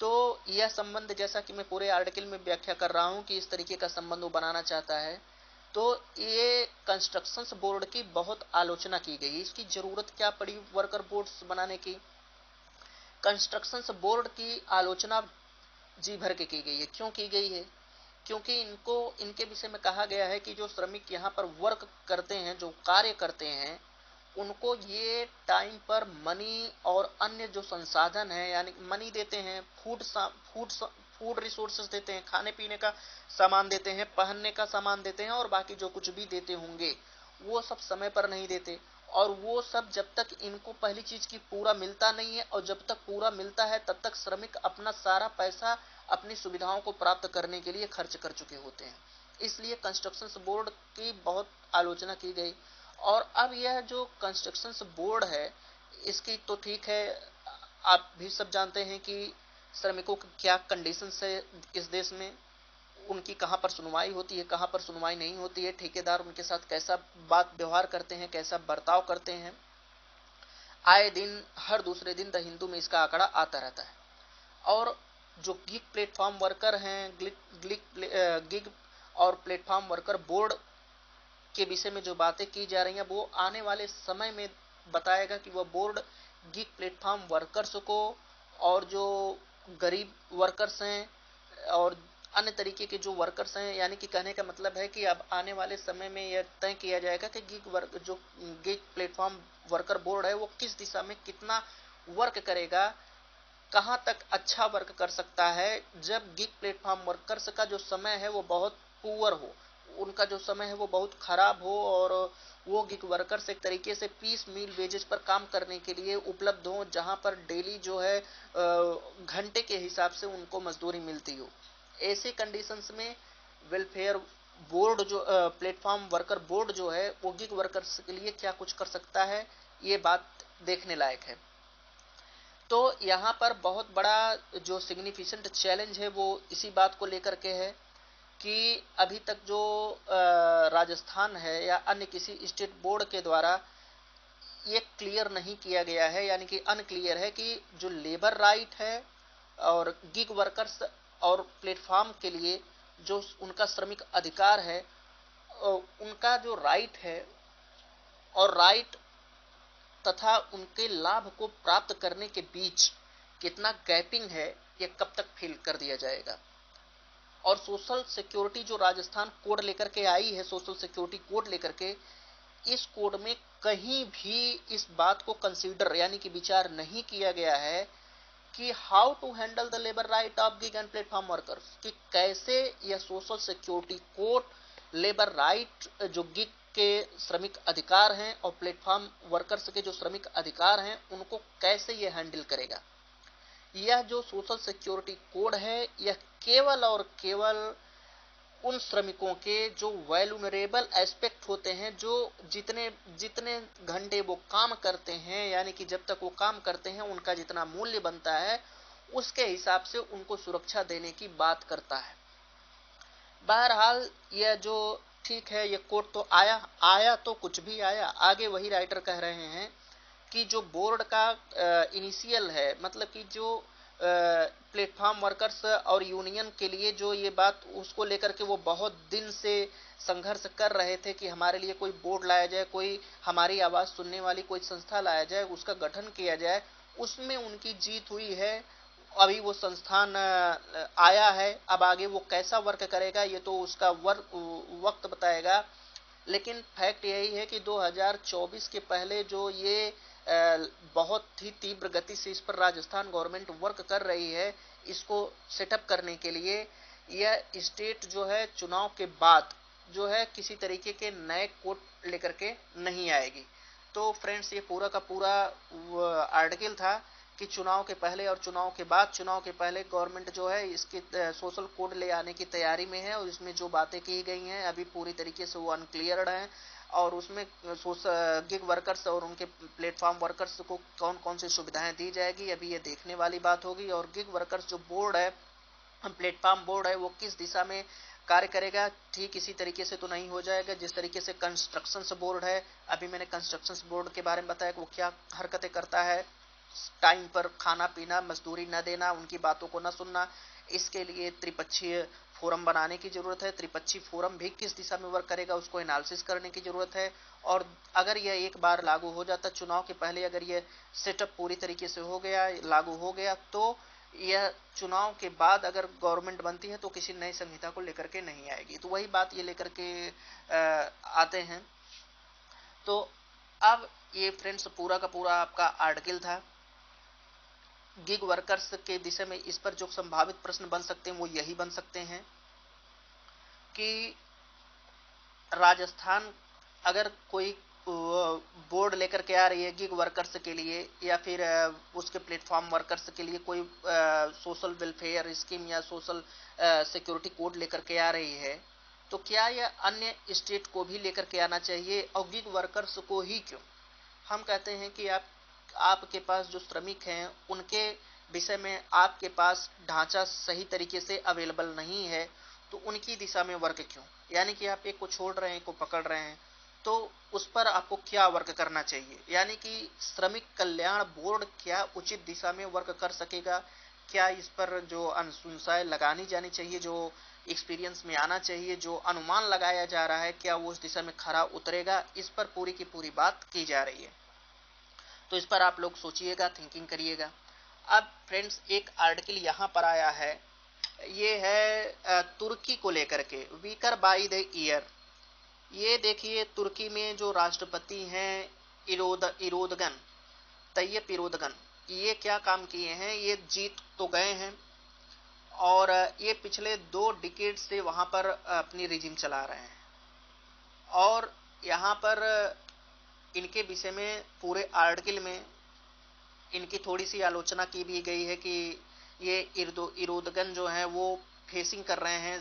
तो यह संबंध, जैसा कि मैं पूरे आर्टिकल में व्याख्या कर रहा हूं कि इस तरीके का संबंध वो बनाना चाहता है, तो ये कंस्ट्रक्शंस बोर्ड की बहुत आलोचना की गई। इसकी जरूरत क्या पड़ी वर्कर बोर्ड्स बनाने की? कंस्ट्रक्शंस बोर्ड की आलोचना जी भर के की गई है। क्यों की गई है? क्योंकि इनके विषय में कहा गया है कि जो श्रमिक यहाँ पर वर्क करते हैं, जो कार्य करते हैं, उनको ये टाइम पर मनी और अन्य जो संसाधन है, यानी मनी देते हैं, फूड रिसोर्सेज देते हैं, खाने पीने का सामान देते हैं, पहनने का सामान देते हैं, और बाकी जो कुछ भी देते होंगे वो सब समय पर नहीं देते। और वो सब जब तक इनको पहली चीज की पूरा मिलता नहीं है, और जब तक पूरा मिलता है तब तक श्रमिक अपना सारा पैसा अपनी सुविधाओं को प्राप्त करने के लिए खर्च कर चुके होते हैं। इसलिए कंस्ट्रक्शंस बोर्ड की बहुत आलोचना की गई। और अब यह जो कंस्ट्रक्शंस बोर्ड है, इसकी तो ठीक है, आप भी सब जानते हैं कि श्रमिकों की क्या कंडीशंस है इस देश में, उनकी कहाँ पर सुनवाई होती है, कहाँ पर सुनवाई नहीं होती है, ठेकेदार उनके साथ कैसा बात व्यवहार करते हैं, कैसा बर्ताव करते हैं। आए दिन, हर दूसरे दिन द हिंदू में इसका आंकड़ा आता रहता है। और जो गिग प्लेटफॉर्म वर्कर हैं, गिग और प्लेटफॉर्म वर्कर बोर्ड के विषय में जो बातें की जा रही हैं, वो आने वाले समय में बताएगा कि वह बोर्ड गिग प्लेटफॉर्म वर्कर्स को और जो गरीब वर्कर्स हैं और अन्य तरीके के जो वर्कर्स हैं, यानी कि कहने का मतलब है कि अब आने वाले समय में यह तय किया जाएगा कि गिग प्लेटफॉर्म वर्कर बोर्ड है वो किस दिशा में कितना वर्क करेगा, कहां तक अच्छा वर्क कर सकता है। जब गिग प्लेटफॉर्म वर्कर्स का जो समय है वो बहुत पुअर हो, उनका जो समय है वो बहुत खराब हो, और वो गिग वर्कर्स एक तरीके से पीस मील वेजेस पर काम करने के लिए उपलब्ध हो, जहां पर डेली जो है घंटे के हिसाब से उनको मजदूरी मिलती हो। ऐसे कंडीशंस में वेलफेयर बोर्ड जो प्लेटफॉर्म वर्कर बोर्ड जो है वो गिग वर्कर्स के लिए क्या कुछ कर सकता है, ये बात देखने लायक है। तो यहाँ पर बहुत बड़ा जो सिग्निफिकेंट चैलेंज है वो इसी बात को लेकर के है कि अभी तक जो राजस्थान है या अन्य किसी स्टेट बोर्ड के द्वारा ये क्लियर नहीं किया गया है, यानी कि अनक्लियर है कि जो लेबर राइट है और गिग वर्कर्स और प्लेटफॉर्म के लिए जो उनका श्रमिक अधिकार है, उनका जो राइट है और राइट तथा उनके लाभ को प्राप्त करने के बीच कितना गैपिंग है, ये कब तक फिल कर दिया जाएगा। और सोशल सिक्योरिटी जो राजस्थान कोड लेकर के आई है, सोशल सिक्योरिटी कोड लेकर के, इस कोड में कहीं भी इस बात को कंसीडर यानी कि विचार नहीं किया गया है कि how to handle the labour right of gig and platform workers, कि कैसे यह social security code labour right जो गिग के श्रमिक अधिकार हैं और प्लेटफॉर्म वर्कर्स के जो श्रमिक अधिकार हैं उनको कैसे यह हैंडल करेगा। यह जो सोशल सिक्योरिटी कोड है यह केवल और केवल उन श्रमिकों के जो वैल्यूनरेबल एस्पेक्ट होते हैं, जो जितने घंटे वो काम करते हैं, यानी कि जब तक वो काम करते हैं उनका जितना मूल्य बनता है उसके हिसाब से उनको सुरक्षा देने की बात करता है। बहरहाल यह जो ठीक है, ये कोड तो आया तो कुछ भी आया, आगे वही राइटर कह रहे हैं कि जो बोर्ड का इनिशियल है, मतलब कि जो प्लेटफॉर्म वर्कर्स और यूनियन के लिए जो ये बात उसको लेकर के वो बहुत दिन से संघर्ष कर रहे थे कि हमारे लिए कोई बोर्ड लाया जाए, कोई हमारी आवाज सुनने वाली कोई संस्था लाया जाए, उसका गठन किया जाए, उसमें उनकी जीत हुई है। अभी वो संस्थान आया है, अब आगे वो कैसा वर्क करेगा ये तो उसका वक्त बताएगा। लेकिन फैक्ट यही है कि 2024 के पहले जो ये बहुत ही तीव्र गति से इस पर राजस्थान गवर्नमेंट वर्क कर रही है, इसको सेटअप करने के लिए, यह स्टेट जो है चुनाव के बाद जो है किसी तरीके के नए कोड लेकर के नहीं आएगी। तो फ्रेंड्स, ये पूरा का पूरा आर्टिकल था कि चुनाव के पहले और चुनाव के बाद। चुनाव के पहले गवर्नमेंट जो है इसके सोशल कोड ले आने की तैयारी में है, और इसमें जो बातें की गई हैं अभी पूरी तरीके से वो अनक्लियर्ड हैं, और उसमें गिग वर्कर्स और उनके प्लेटफॉर्म वर्कर्स को कौन कौन सी सुविधाएं दी जाएगी, अभी ये देखने वाली बात होगी। और गिग वर्कर्स जो बोर्ड है, प्लेटफॉर्म बोर्ड है, वो किस दिशा में कार्य करेगा, ठीक इसी तरीके से तो नहीं हो जाएगा जिस तरीके से कंस्ट्रक्शन बोर्ड है। अभी मैंने कंस्ट्रक्शन बोर्ड के बारे में बताया कि वो क्या हरकतें करता है, टाइम पर खाना पीना, मजदूरी न देना, उनकी बातों को न सुनना। इसके लिए त्रिपक्षीय फोरम बनाने की जरूरत है। त्रिपक्षीय फोरम भी किस दिशा में वर्क करेगा उसको एनालिसिस करने की जरूरत है। और अगर यह एक बार लागू हो जाता, चुनाव के पहले अगर यह सेटअप पूरी तरीके से हो गया, लागू हो गया, तो यह चुनाव के बाद अगर गवर्नमेंट बनती है तो किसी नई संहिता को लेकर के नहीं आएगी। तो वही बात ये लेकर के आते हैं। तो अब ये फ्रेंड्स पूरा का पूरा आपका आर्टिकल था। गिग वर्कर्स के विषय में इस पर जो संभावित प्रश्न बन सकते हैं वो यही बन सकते हैं कि राजस्थान अगर कोई बोर्ड लेकर के आ रही है गिग वर्कर्स के लिए, या फिर उसके प्लेटफॉर्म वर्कर्स के लिए कोई सोशल वेलफेयर स्कीम या सोशल सिक्योरिटी कोड लेकर के आ रही है, तो क्या यह अन्य स्टेट को भी लेकर के आना चाहिए, और गिग वर्कर्स को ही क्यों? हम कहते हैं कि आपके पास जो श्रमिक हैं उनके विषय में आपके पास ढांचा सही तरीके से अवेलेबल नहीं है, तो उनकी दिशा में वर्क क्यों? यानी कि आप एक को छोड़ रहे हैं, एक को पकड़ रहे हैं, तो उस पर आपको क्या वर्क करना चाहिए? यानी कि श्रमिक कल्याण बोर्ड क्या उचित दिशा में वर्क कर सकेगा? क्या इस पर जो अनुशंसाएं लगानी जानी चाहिए, जो एक्सपीरियंस में आना चाहिए, जो अनुमान लगाया जा रहा है, क्या वो उस दिशा में खरा उतरेगा? इस पर पूरी की पूरी बात की जा रही है। तो इस पर आप लोग सोचिएगा, थिंकिंग करिएगा। अब फ्रेंड्स, एक आर्टिकल यहाँ पर आया है, ये है तुर्की को लेकर के, वीकर बाय द ईयर। ये देखिए, तुर्की में जो राष्ट्रपति हैं इरोदगन, तैयब इरोदगन, ये क्या काम किए हैं? ये जीत तो गए हैं, और ये पिछले 2 डिकेड से वहां पर अपनी रिजीम चला रहे हैं। और यहाँ पर इनके विषय में पूरे आर्टिकल में इनकी थोड़ी सी आलोचना की भी गई है कि ये इरोदगन जो है वो फेसिंग कर रहे हैं,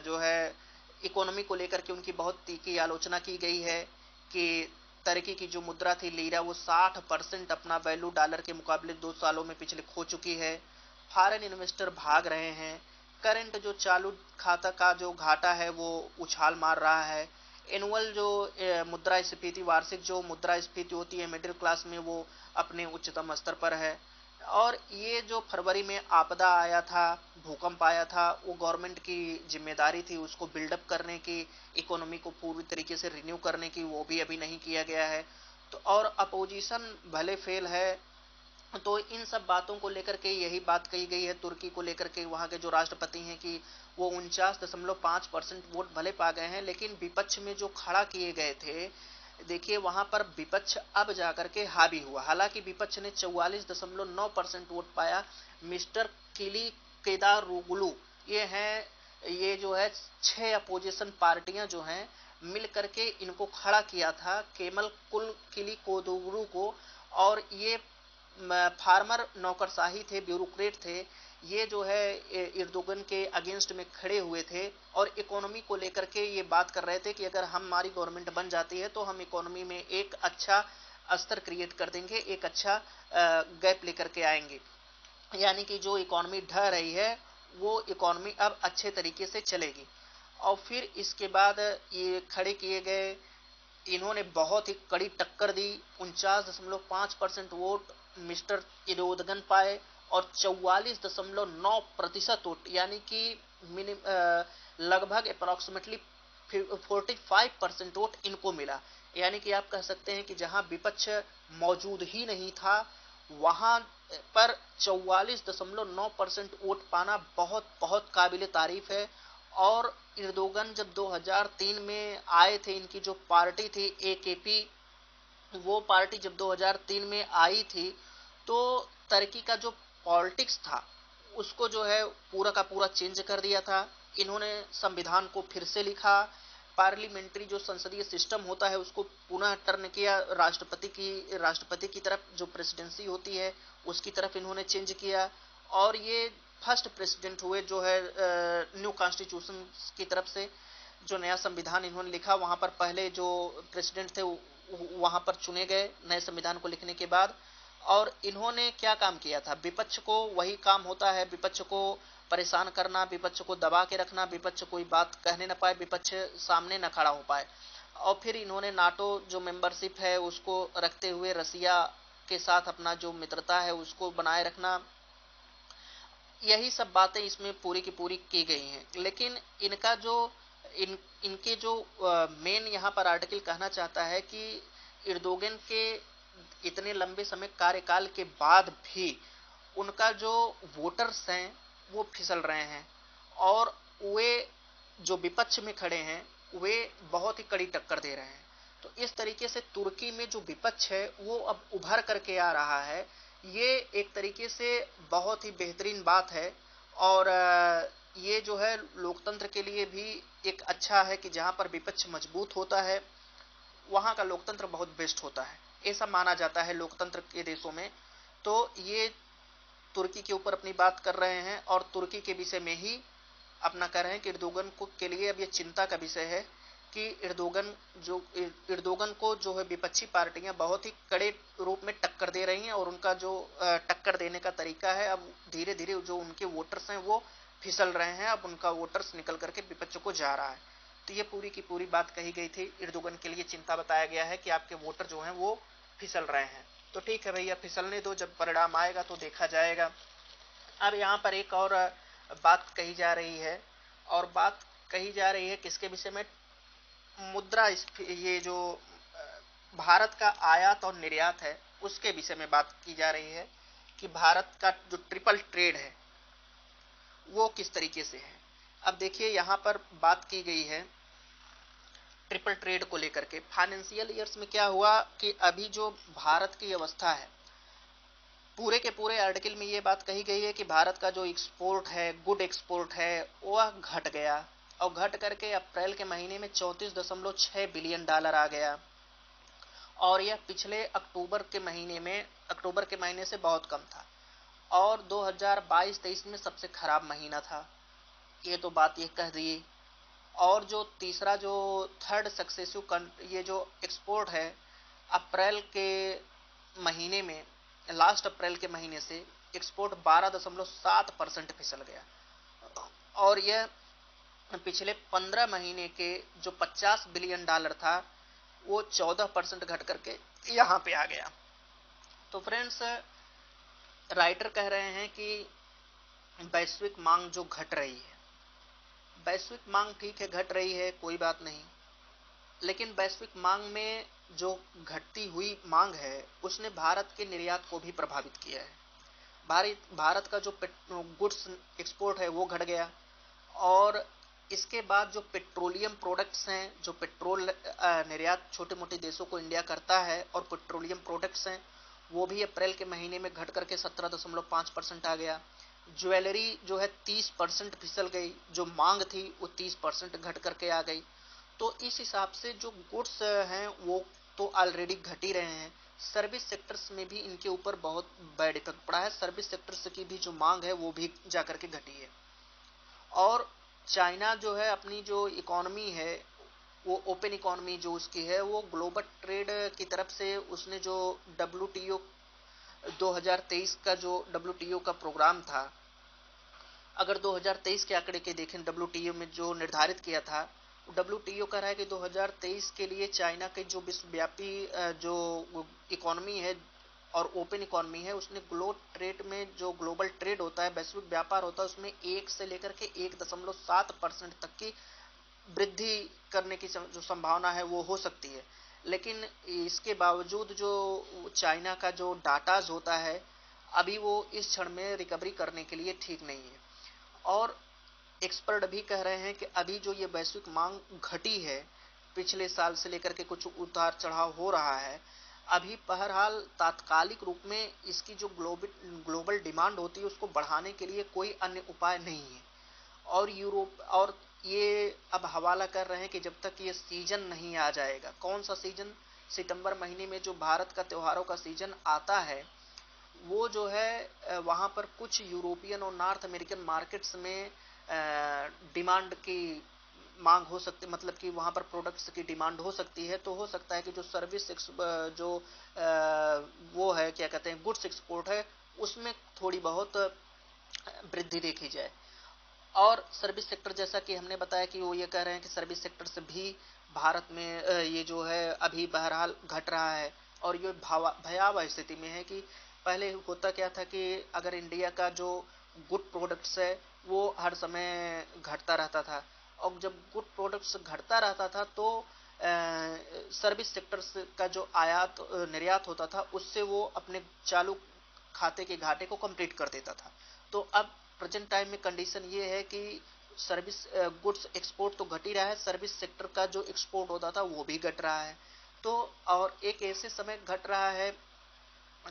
जो है इकोनॉमी को लेकर के उनकी बहुत तीखी आलोचना की गई है कि तरक्की की जो मुद्रा थी लीरा, वो 60% अपना वैल्यू डॉलर के मुकाबले 2 सालों में पिछले खो चुकी है। फॉरेन इन्वेस्टर भाग रहे हैं। करंट जो चालू खाता का जो घाटा है वो उछाल मार रहा है। एनुअल जो मुद्रास्फीति, वार्षिक जो मुद्रास्फीति होती है मिडिल क्लास में, वो अपने उच्चतम स्तर पर है। और ये जो फरवरी में आपदा आया था, भूकंप आया था, वो गवर्नमेंट की जिम्मेदारी थी उसको बिल्डअप करने की, इकोनॉमी को पूरी तरीके से रिन्यू करने की, वो भी अभी नहीं किया गया है। तो और अपोजिशन भले फेल है, तो इन सब बातों को लेकर के यही बात कही गई है तुर्की को लेकर के, वहां के जो राष्ट्रपति हैं कि वो 49.5% वोट भले पा गए हैं, लेकिन विपक्ष में जो खड़ा किए गए थे, देखिए वहां पर विपक्ष अब जाकर के हावी हुआ। हालांकि विपक्ष ने 44.9% वोट पाया। मिस्टर किली केदारुगलू, ये जो है 6 अपोजिशन पार्टियां जो हैं मिल करके इनको खड़ा किया था, केमल कुल किली कोदुगलू को। और ये फार्मर नौकरशाही थे, ब्यूरोक्रेट थे, ये जो है इर्दोगन के अगेंस्ट में खड़े हुए थे, और इकोनॉमी को लेकर के ये बात कर रहे थे कि अगर हमारी गवर्नमेंट बन जाती है तो हम इकोनॉमी में एक अच्छा स्तर क्रिएट कर देंगे, एक अच्छा गैप लेकर के आएंगे। यानी कि जो इकोनॉमी ढह रही है वो इकोनॉमी अब अच्छे तरीके से चलेगी। और फिर इसके बाद ये खड़े किए गए, इन्होंने बहुत ही कड़ी टक्कर दी। 49.5% वोट मिस्टर इरोदगन पाए, और 44.9% वोट, यानी कि लगभग अप्रोक्सीमेटली 45% वोट इनको मिला। यानी कि आप कह सकते हैं कि जहां विपक्ष मौजूद ही नहीं था, वहां पर 44.9% वोट पाना बहुत बहुत काबिल तारीफ है। और एर्दोगन जब 2003 में आए थे, इनकी जो पार्टी थी AKP, वो पार्टी जब 2003 में आई थी तो तुर्की का जो पॉलिटिक्स था उसको जो है पूरा का पूरा चेंज कर दिया था। इन्होंने संविधान को फिर से लिखा, पार्लियामेंट्री जो संसदीय सिस्टम होता है उसको पुनः टर्न किया, राष्ट्रपति की तरफ जो प्रेसिडेंसी होती है उसकी तरफ इन्होंने चेंज किया। और ये फर्स्ट प्रेसिडेंट हुए जो है न्यू कॉन्स्टिट्यूशन की तरफ से जो नया संविधान इन्होंने लिखा। वहां पर पहले जो प्रेसिडेंट थे वहां पर चुने गए नए संविधान को लिखने के बाद। और इन्होंने क्या काम किया था, विपक्ष को, वही काम होता है विपक्ष को परेशान करना, विपक्ष को दबा के रखना, विपक्ष कोई बात कहने न पाए, विपक्ष सामने न खड़ा हो पाए। और फिर इन्होंने नाटो जो मेंबरशिप है उसको रखते हुए रसिया के साथ अपना जो मित्रता है उसको बनाए रखना, यही सब बातें इसमें पूरी की पूरी की गई हैं। लेकिन इनका जो इनके जो मेन यहाँ पर आर्टिकल कहना चाहता है कि एर्दोगन के इतने लंबे समय कार्यकाल के बाद भी उनका जो वोटर्स हैं वो फिसल रहे हैं, और वे जो विपक्ष में खड़े हैं वे बहुत ही कड़ी टक्कर दे रहे हैं। तो इस तरीके से तुर्की में जो विपक्ष है वो अब उभर करके आ रहा है। ये एक तरीके से बहुत ही बेहतरीन बात है, और ये जो है लोकतंत्र के लिए भी एक अच्छा है कि जहां पर विपक्ष मजबूत होता है वहां का लोकतंत्र बहुत बेस्ट होता है, ऐसा माना जाता है लोकतंत्र के देशों में। तो ये तुर्की के ऊपर अपनी बात कर रहे हैं और तुर्की के विषय में ही अपना कह रहे हैं कि एर्दोगन को के लिए अब ये चिंता का विषय है कि एर्दोगन को जो है विपक्षी पार्टियां बहुत ही कड़े रूप में टक्कर दे रही हैं, और उनका जो टक्कर देने का तरीका है अब धीरे धीरे जो उनके वोटर्स हैं वो फिसल रहे हैं, अब उनका वोटर्स निकल करके विपक्ष को जा रहा है। तो ये पूरी की पूरी बात कही गई थी, एर्दोगन के लिए चिंता बताया गया है कि आपके वोटर जो हैं वो फिसल रहे हैं। तो ठीक है भैया, फिसलने दो, जब परिणाम आएगा तो देखा जाएगा। अब यहाँ पर एक और बात कही जा रही है, और बात कही जा रही है किसके विषय में, मुद्रा, ये जो भारत का आयात और निर्यात है उसके विषय में बात की जा रही है कि भारत का जो ट्रिपल ट्रेड है वो किस तरीके से है। अब देखिए यहाँ पर बात की गई है ट्रिपल ट्रेड को लेकर के। फाइनेंशियल ईयर्स में क्या हुआ कि अभी जो भारत की अवस्था है, पूरे के पूरे आर्टिकल में ये बात कही गई है कि भारत का जो एक्सपोर्ट है, गुड एक्सपोर्ट है, वह घट गया, और घट करके अप्रैल के महीने में 34.6 बिलियन डॉलर आ गया। और यह पिछले अक्टूबर के महीने से बहुत कम था, और 2022-23 में सबसे खराब महीना था। ये तो बात ये कह दी। और जो तीसरा जो थर्ड सक्सेसिव ये जो एक्सपोर्ट है, अप्रैल के महीने में, लास्ट अप्रैल के महीने से एक्सपोर्ट 12.7% फिसल गया, और यह पिछले 15 महीने के जो 50 बिलियन डॉलर था वो 14% घट करके यहाँ पे आ गया। तो फ्रेंड्स, राइटर कह रहे हैं कि वैश्विक मांग जो घट रही है, वैश्विक मांग ठीक है घट रही है, कोई बात नहीं, लेकिन वैश्विक मांग में जो घटती हुई मांग है उसने भारत के निर्यात को भी प्रभावित किया है। भारत का जो गुड्स एक्सपोर्ट है वो घट गया, और इसके बाद जो पेट्रोलियम प्रोडक्ट्स हैं, जो पेट्रोल निर्यात छोटे मोटे देशों को इंडिया करता है, और पेट्रोलियम प्रोडक्ट्स हैं वो भी अप्रैल के महीने में घट करके 17.5% आ गया। ज्वेलरी जो है 30% फिसल गई, जो मांग थी वो 30% घट करके आ गई। तो इस हिसाब से जो गुड्स हैं वो तो ऑलरेडी घट ही रहे हैं। सर्विस सेक्टर्स में भी इनके ऊपर बहुत बैड इफेक्ट पड़ा है, सर्विस सेक्टर्स की भी जो मांग है वो भी जाकर के घटी है। और चाइना जो है अपनी जो इकोनॉमी है वो ओपन इकोनॉमी जो उसकी है, वो ग्लोबल ट्रेड की तरफ से उसने जो WTO 2023 का जो WTO का प्रोग्राम था, अगर 2023 के आंकड़े के देखें WTO में जो निर्धारित किया था, WTO कह रहा है कि 2023 के लिए चाइना के जो विश्वव्यापी जो इकोनॉमी है और ओपन इकोनॉमी है, उसने ग्लोबल ट्रेड में जो ग्लोबल ट्रेड होता है, वैश्विक व्यापार होता है, उसमें 1 से लेकर के 1.7% तक की वृद्धि करने की जो संभावना है वो हो सकती है। लेकिन इसके बावजूद जो चाइना का जो डाटाज होता है अभी वो इस क्षण में रिकवरी करने के लिए ठीक नहीं है। और एक्सपर्ट भी कह रहे हैं कि अभी जो ये वैश्विक मांग घटी है, पिछले साल से लेकर के कुछ उतार चढ़ाव हो रहा है, अभी बहरहाल तात्कालिक रूप में इसकी जो ग्लोबल डिमांड होती है उसको बढ़ाने के लिए कोई अन्य उपाय नहीं है। और यूरोप और ये अब हवाला कर रहे हैं कि जब तक ये सीजन नहीं आ जाएगा, कौन सा सीजन, सितंबर महीने में जो भारत का त्योहारों का सीजन आता है, वो जो है वहाँ पर कुछ यूरोपियन और नॉर्थ अमेरिकन मार्केट्स में डिमांड की मांग हो सकती, मतलब कि वहाँ पर प्रोडक्ट्स की डिमांड हो सकती है। तो हो सकता है कि जो सर्विस जो वो है, क्या कहते हैं, गुड्स एक्सपोर्ट है, उसमें थोड़ी बहुत वृद्धि देखी जाए। और सर्विस सेक्टर, जैसा कि हमने बताया कि वो ये कह रहे हैं कि सर्विस सेक्टर से भी भारत में ये जो है अभी बहरहाल घट रहा है। और ये भयावह स्थिति में है कि पहले होता क्या था कि अगर इंडिया का जो गुड प्रोडक्ट्स है वो हर समय घटता रहता था, और जब गुड प्रोडक्ट्स घटता रहता था तो सर्विस सेक्टर का जो आयात निर्यात होता था उससे वो अपने चालू खाते के घाटे को कंप्लीट कर देता था। तो अब प्रेजेंट टाइम में कंडीशन ये है कि सर्विस गुड्स एक्सपोर्ट तो घट ही रहा है, सर्विस सेक्टर का जो एक्सपोर्ट होता था वो भी घट रहा है। तो और एक ऐसे समय घट रहा है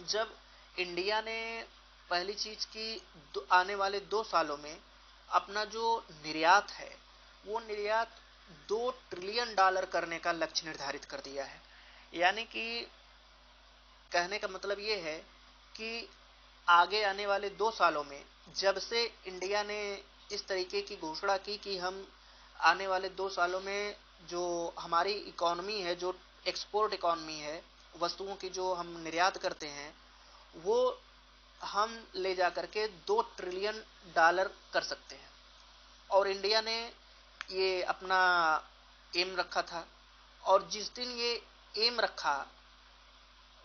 जब इंडिया ने पहली चीज की आने वाले 2 सालों में अपना जो निर्यात है वो निर्यात $2 ट्रिलियन करने का लक्ष्य निर्धारित कर दिया है। यानी कि कहने का मतलब ये है कि आगे आने वाले 2 सालों में, जब से इंडिया ने इस तरीके की घोषणा की कि हम आने वाले 2 सालों में जो हमारी इकोनॉमी है, जो एक्सपोर्ट इकोनॉमी है, वस्तुओं की जो हम निर्यात करते हैं, वो हम ले जा करके $2 ट्रिलियन कर सकते हैं। और इंडिया ने ये अपना एम रखा था, और जिस दिन ये एम रखा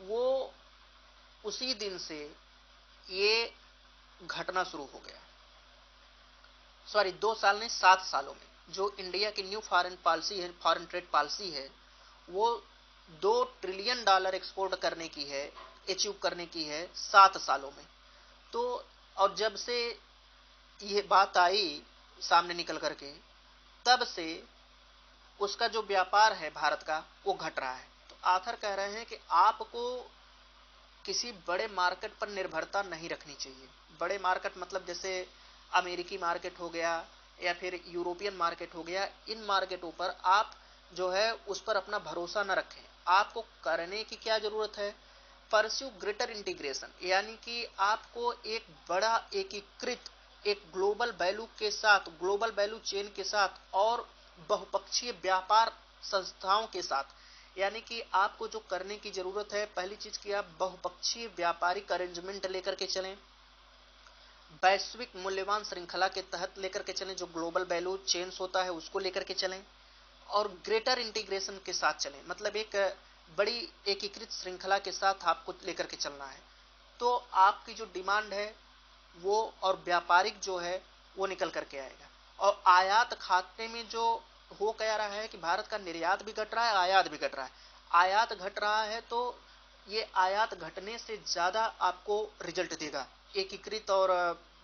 वो उसी दिन से ये घटना शुरू हो गया। सॉरी, 2 साल नहीं, 7 सालों में जो इंडिया की न्यू फॉरेन पॉलिसी है, फॉरेन ट्रेड पॉलिसी है, वो $2 ट्रिलियन एक्सपोर्ट करने की है, अचीव करने की है 7 सालों में। तो और जब से ये बात आई सामने निकल करके, तब से उसका जो व्यापार है भारत का वो घट रहा है। तो आथर कह रहे हैं कि आपको किसी बड़े मार्केट पर निर्भरता नहीं रखनी चाहिए। बड़े मार्केट मतलब जैसे अमेरिकी मार्केट हो गया या फिर यूरोपियन मार्केट हो गया, इन मार्केटों पर आप जो है उस पर अपना भरोसा न रखें। आपको करने की क्या जरूरत है, परस्यू ग्रेटर इंटीग्रेशन, यानी कि आपको एक बड़ा एकीकृत, एक ग्लोबल वैल्यू के साथ, ग्लोबल वैल्यू चेन के साथ और बहुपक्षीय व्यापार संस्थाओं के साथ, यानी कि आपको जो करने की जरूरत है, पहली चीज की आप बहुपक्षीय व्यापारिक अरेंजमेंट लेकर के चलें, वैश्विक मूल्यवान श्रृंखला के तहत लेकर के चलें, जो ग्लोबल वैल्यू चेन्स होता है उसको लेकर के चलें, और ग्रेटर इंटीग्रेशन के साथ चलें, मतलब एक बड़ी एकीकृत श्रृंखला के साथ आपको लेकर के चलना है। तो आपकी जो डिमांड है वो और व्यापारिक जो है वो निकल करके आएगा। और आयात खाते में जो हो क्या रहा है कि भारत का निर्यात भी घट रहा है, आयात भी घट रहा है। आयात घट रहा है तो ये आयात घटने से ज्यादा आपको रिजल्ट देगा एकीकृत और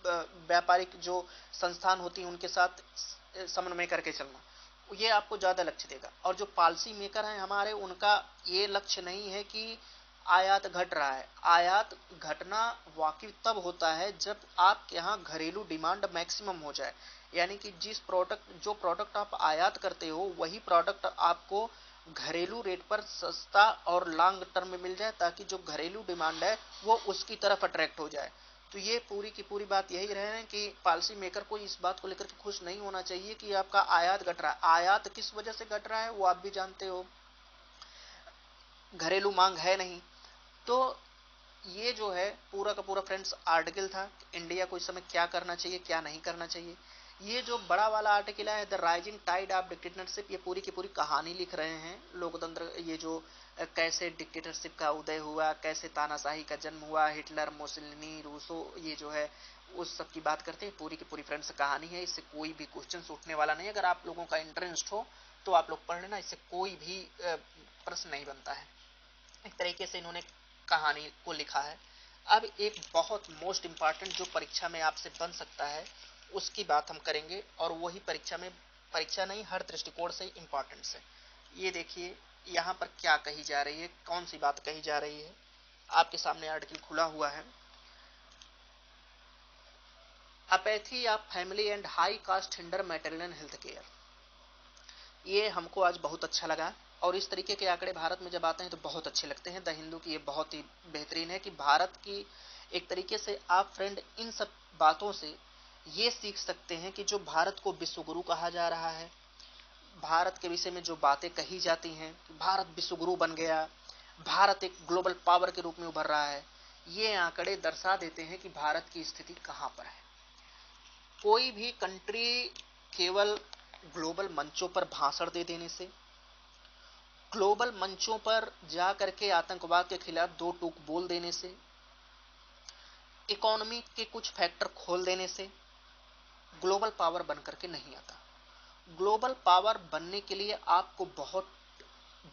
व्यापारिक जो संस्थान होती हैं उनके साथ समन्वय करके चलना, ये आपको ज्यादा लक्ष्य देगा। और जो पॉलिसी मेकर हैं हमारे, उनका ये लक्ष्य नहीं है कि आयात घट रहा है। आयात घटना वाकई तब होता है जब आपके यहाँ घरेलू डिमांड मैक्सिमम हो जाए, यानी कि जो प्रोडक्ट आप आयात करते हो वही प्रोडक्ट आपको घरेलू रेट पर सस्ता और लॉन्ग टर्म में मिल जाए, ताकि जो घरेलू डिमांड है वो उसकी तरफ अट्रैक्ट हो जाए। तो ये पूरी की पूरी बात यही रहे हैं कि पॉलिसी मेकर को इस बात को लेकर के खुश नहीं होना चाहिए कि आपका आयात घट रहा है। आयात किस वजह से घट रहा है वो आप भी जानते हो, घरेलू मांग है नहीं। तो ये जो है पूरा का पूरा फ्रेंड्स आर्टिकल था, इंडिया को इस समय क्या करना चाहिए क्या नहीं करना चाहिए। ये जो बड़ा वाला आर्टिकल है the rising tide of dictatorship, ये पूरी की पूरी कहानी लिख रहे हैं लोकतंत्र, ये जो कैसे डिक्टेटरशिप का उदय हुआ, कैसे तानाशाही का जन्म हुआ, हिटलर, मुसोलिनी, रूसो, ये जो है उस सब की बात करते हैं। पूरी की पूरी फ्रेंड्स कहानी है, इससे कोई भी क्वेश्चन उठने वाला नहीं। अगर आप लोगों का इंटरेस्ट हो तो आप लोग पढ़ लेना, इससे कोई भी प्रश्न नहीं बनता है। एक तरीके से इन्होंने कहानी को लिखा है। अब एक बहुत मोस्ट इंपॉर्टेंट जो परीक्षा में आपसे बन सकता है उसकी बात हम करेंगे, और वही परीक्षा नहीं, हर दृष्टिकोण से इम्पोर्टेंस है। ये देखिए यहाँ पर क्या कही जा रही है, कौन सी बात कही जा रही है। आपके सामने आर्टिकल खुला हुआ है। Apathy of family and high cast hinder maternal health care. ये हमको आज बहुत अच्छा लगा, और इस तरीके के आंकड़े भारत में जब आते हैं तो बहुत अच्छे लगते हैं। द हिंदू की ये बहुत ही बेहतरीन है कि भारत की एक तरीके से आप फ्रेंड इन सब बातों से ये सीख सकते हैं कि जो भारत को विश्व गुरु कहा जा रहा है, भारत के विषय में जो बातें कही जाती हैं कि भारत विश्व गुरु बन गया, भारत एक ग्लोबल पावर के रूप में उभर रहा है, ये आंकड़े दर्शा देते हैं कि भारत की स्थिति कहां पर है। कोई भी कंट्री केवल ग्लोबल मंचों पर भाषण दे देने से, ग्लोबल मंचों पर जा करके आतंकवाद के खिलाफ दो टूक बोल देने से, इकोनॉमी के कुछ फैक्टर खोल देने से ग्लोबल पावर बन करके नहीं आता। ग्लोबल पावर बनने के लिए आपको बहुत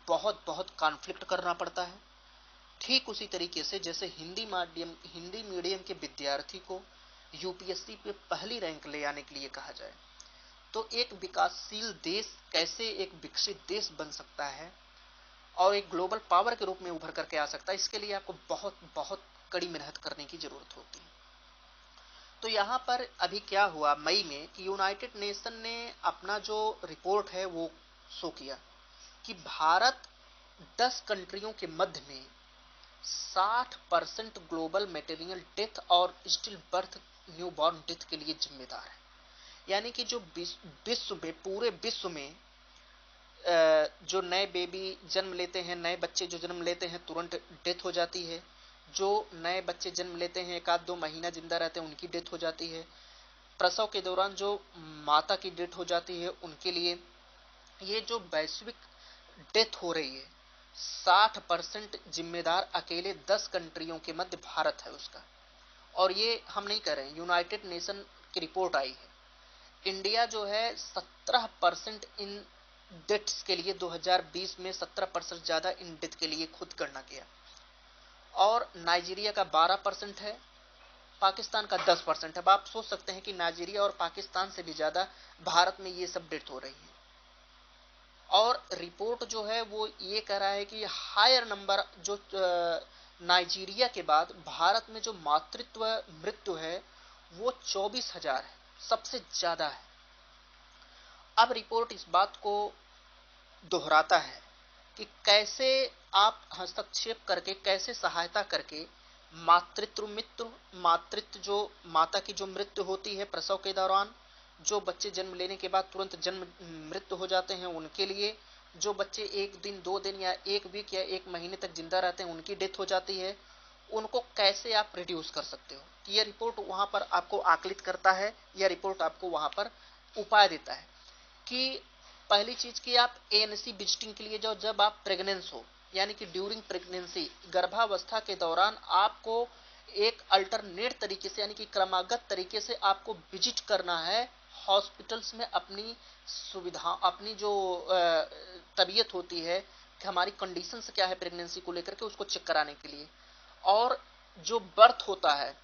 बहुत बहुत कॉन्फ्लिक्ट करना पड़ता है। ठीक उसी तरीके से जैसे हिंदी मीडियम के विद्यार्थी को यूपीएससी पे पहली रैंक ले आने के लिए कहा जाए, तो एक विकासशील देश कैसे एक विकसित देश बन सकता है और एक ग्लोबल पावर के रूप में उभर करके आ सकता है, इसके लिए आपको बहुत बहुत कड़ी मेहनत करने की जरूरत होती है। तो यहाँ पर अभी क्या हुआ मई में कि यूनाइटेड नेशन ने अपना जो रिपोर्ट है वो शो किया कि भारत 10 कंट्रियों के मध्य में 60% ग्लोबल मैटेरियल डेथ और स्टिल बर्थ न्यूबॉर्न डेथ के लिए जिम्मेदार है। यानी कि जो विश्व में, पूरे विश्व में जो नए बेबी जन्म लेते हैं, नए बच्चे जो जन्म लेते हैं तुरंत डेथ हो जाती है, जो नए बच्चे जन्म लेते हैं 1-2 महीना जिंदा रहते हैं उनकी डेथ हो जाती है, प्रसव के दौरान जो माता की डेथ हो जाती है उनके लिए, ये जो वैश्विक डेथ हो रही है 60% जिम्मेदार अकेले 10 कंट्रियों के मध्य भारत है उसका। और ये हम नहीं कर रहे हैं, यूनाइटेड नेशन की रिपोर्ट आई है। इंडिया जो है 17% इन डेथ्स के लिए 2020 में 17% ज्यादा इन डेथ के लिए खुद गणना किया, और नाइजीरिया का 12% है, पाकिस्तान का 10% है। अब आप सोच सकते हैं कि नाइजीरिया और पाकिस्तान से भी ज्यादा भारत में ये सब डेथ हो रही है। और रिपोर्ट जो है वो ये कह रहा है कि हायर नंबर जो नाइजीरिया के बाद भारत में जो मातृत्व मृत्यु है वो 24,000 है, सबसे ज्यादा है। अब रिपोर्ट इस बात को दोहराता है कि कैसे आप हस्तक्षेप करके, कैसे सहायता करके मातृत्व जो माता की जो मृत्यु होती है प्रसव के दौरान, जो बच्चे जन्म लेने के बाद तुरंत जन्म मृत्यु हो जाते हैं उनके लिए, जो बच्चे 1 दिन 2 दिन या 1 वीक या 1 महीने तक जिंदा रहते हैं उनकी डेथ हो जाती है, उनको कैसे आप रिड्यूस कर सकते हो। यह रिपोर्ट वहां पर आपको आकलित करता है, यह रिपोर्ट आपको वहां पर उपाय देता है कि पहली चीज की आप एएनसी विजिटिंग के लिए जाओ जब आप प्रेग्नेंस हो, यानी कि ड्यूरिंग प्रेगनेंसी, गर्भावस्था के दौरान आपको एक अल्टरनेट तरीके से यानी कि क्रमागत तरीके से आपको विजिट करना है हॉस्पिटल्स में, अपनी सुविधा, अपनी जो तबीयत होती है कि हमारी कंडीशंस क्या है प्रेगनेंसी को लेकर के, उसको चेक कराने के लिए। और जो बर्थ होता है,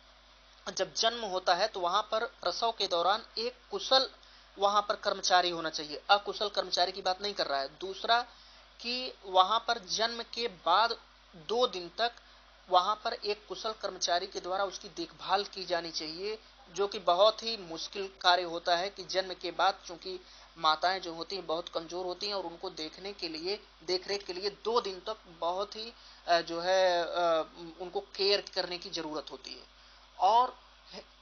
जब जन्म होता है तो वहां पर प्रसव के दौरान एक कुशल वहां पर कर्मचारी होना चाहिए, अकुशल कर्मचारी की बात नहीं कर रहा है। दूसरा कि वहां पर जन्म के बाद 2 दिन तक वहां पर एक कुशल कर्मचारी के द्वारा उसकी देखभाल की जानी चाहिए, जो कि बहुत ही मुश्किल कार्य होता है कि जन्म के बाद चूंकि माताएं जो होती हैं बहुत कमजोर होती हैं और उनको देखने के लिए, देखरेख के लिए 2 दिन तक बहुत ही जो है उनको केयर करने की जरूरत होती है। और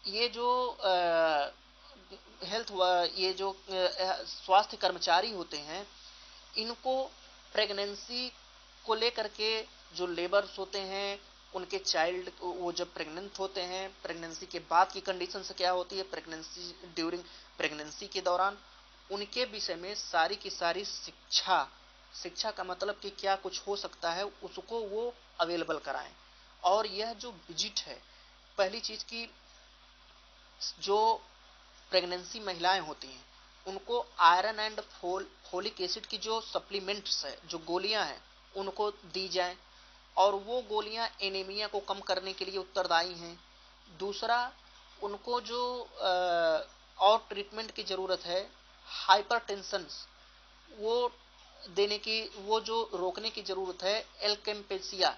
ये जो हेल्थ, ये जो स्वास्थ्य कर्मचारी होते हैं, इनको प्रेगनेंसी को लेकर के जो लेबर्स होते हैं, उनके चाइल्ड वो जब प्रेग्नेंट होते हैं, प्रेगनेंसी के बाद की कंडीशन से क्या होती है, प्रेगनेंसी ड्यूरिंग प्रेगनेंसी के दौरान, उनके विषय में सारी की सारी शिक्षा का मतलब कि क्या कुछ हो सकता है उसको वो अवेलेबल कराएं। और यह जो विजिट है, पहली चीज की जो प्रेगनेंसी महिलाएं होती हैं उनको आयरन एंड फोलिक एसिड की जो सप्लीमेंट्स है, जो गोलियां हैं, उनको दी जाएं, और वो गोलियां एनीमिया को कम करने के लिए उत्तरदायी हैं। दूसरा, उनको जो और ट्रीटमेंट की ज़रूरत है। हाइपरटेंशन वो देने की, वो जो रोकने की ज़रूरत है। एलकेम्पेसिया,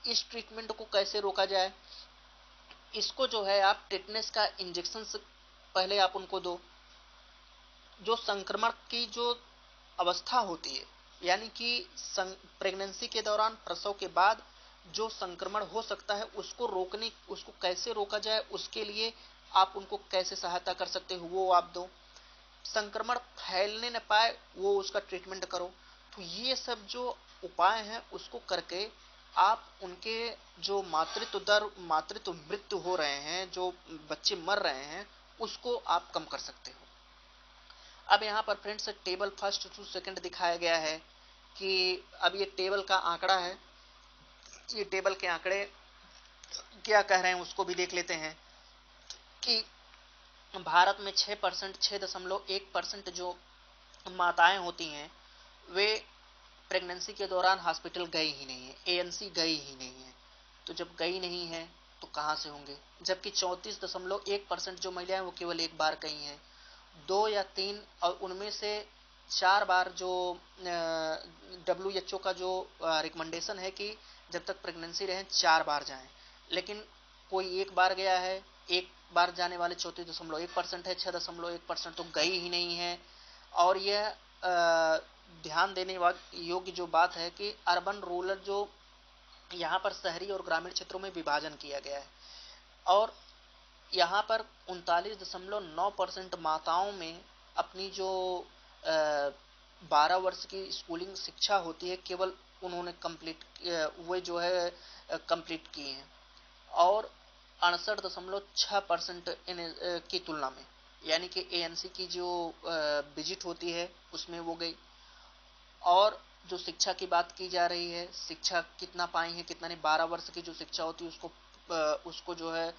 इस ट्रीटमेंट को कैसे रोका जाए? इसको जो है आप टिटनेस का इंजेक्शन पहले आप उनको दो। जो संक्रमण की जो अवस्था होती है, यानी कि प्रेगनेंसी के दौरान, प्रसव के बाद जो संक्रमण हो सकता है उसको रोकने, उसको कैसे रोका जाए, उसके लिए आप उनको कैसे सहायता कर सकते हो वो आप दो। संक्रमण फैलने न पाए वो उसका ट्रीटमेंट करो। तो ये सब जो उपाय हैं उसको करके आप उनके जो मातृत्व दर, मातृत्व मृत्यु हो रहे हैं, जो बच्चे मर रहे हैं, उसको आप कम कर सकते हो। अब यहाँ पर friends table first to second दिखाया गया है कि अब ये टेबल का आंकड़ा है। ये टेबल के आंकड़े क्या कह रहे हैं उसको भी देख लेते हैं कि भारत में 6%, 6.1% जो माताएं होती हैं वे प्रेगनेंसी के दौरान हॉस्पिटल गई ही नहीं है, एएनसी गई ही नहीं है। तो जब गई नहीं है तो कहाँ से होंगे? जबकि 34.1% जो महिलाएं वो केवल एक बार गई हैं, 2 या 3, और उनमें से 4 बार जो WHO का जो रिकमेंडेशन है कि जब तक प्रेगनेंसी रहे 4 बार जाएं, लेकिन कोई एक बार गया है। एक बार जाने वाले 34.1% है, 6.1% तो गई ही नहीं है। और यह ध्यान देने योग्य जो बात है कि अर्बन रूरल जो यहाँ पर शहरी और ग्रामीण क्षेत्रों में विभाजन किया गया है, और यहाँ पर 39.9% माताओं में अपनी जो 12 वर्ष की स्कूलिंग शिक्षा होती है केवल उन्होंने कंप्लीट, वे जो है कंप्लीट की हैं। और 68.6% की तुलना में, यानी कि एएनसी की जो विजिट होती है उसमें वो गई। और जो शिक्षा की बात की जा रही है, शिक्षा कितना पाई है, कितना ने 12 वर्ष की जो शिक्षा होती है उसको जो है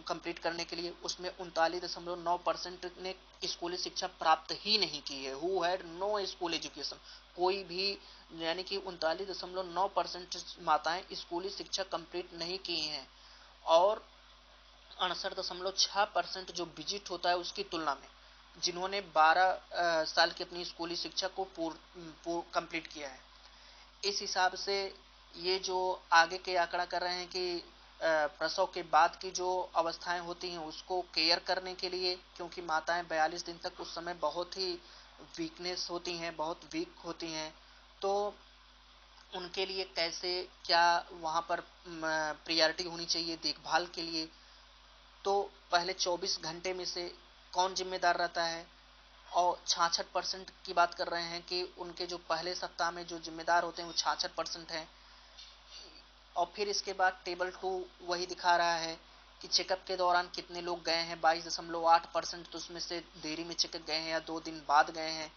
कंप्लीट करने के लिए, उसमें 39.9% ने स्कूली शिक्षा प्राप्त ही नहीं की है। Who had no school education, कोई भी, यानी कि 39.9% माताएं स्कूली शिक्षा कंप्लीट नहीं की हैं। और 68.6% जो विजिट होता है उसकी तुलना में, जिन्होंने 12 साल की अपनी स्कूली शिक्षा को कंप्लीट किया है। इस हिसाब से ये जो आगे के आंकड़ा कर रहे हैं कि प्रसव के बाद की जो अवस्थाएं होती हैं उसको केयर करने के लिए, क्योंकि माताएं 42 दिन तक उस समय बहुत ही वीकनेस होती हैं, बहुत वीक होती हैं, तो उनके लिए कैसे क्या वहाँ पर प्रियॉरिटी होनी चाहिए देखभाल के लिए। तो पहले 24 घंटे में से कौन जिम्मेदार रहता है? और 66% की बात कर रहे हैं कि उनके जो पहले सप्ताह में जो जिम्मेदार होते हैं वो 66% हैं। और फिर इसके बाद टेबल 2 वही दिखा रहा है कि चेकअप के दौरान कितने लोग गए हैं, 22.8%, तो उसमें से देरी में चेकअप गए हैं या 2 दिन बाद गए हैं।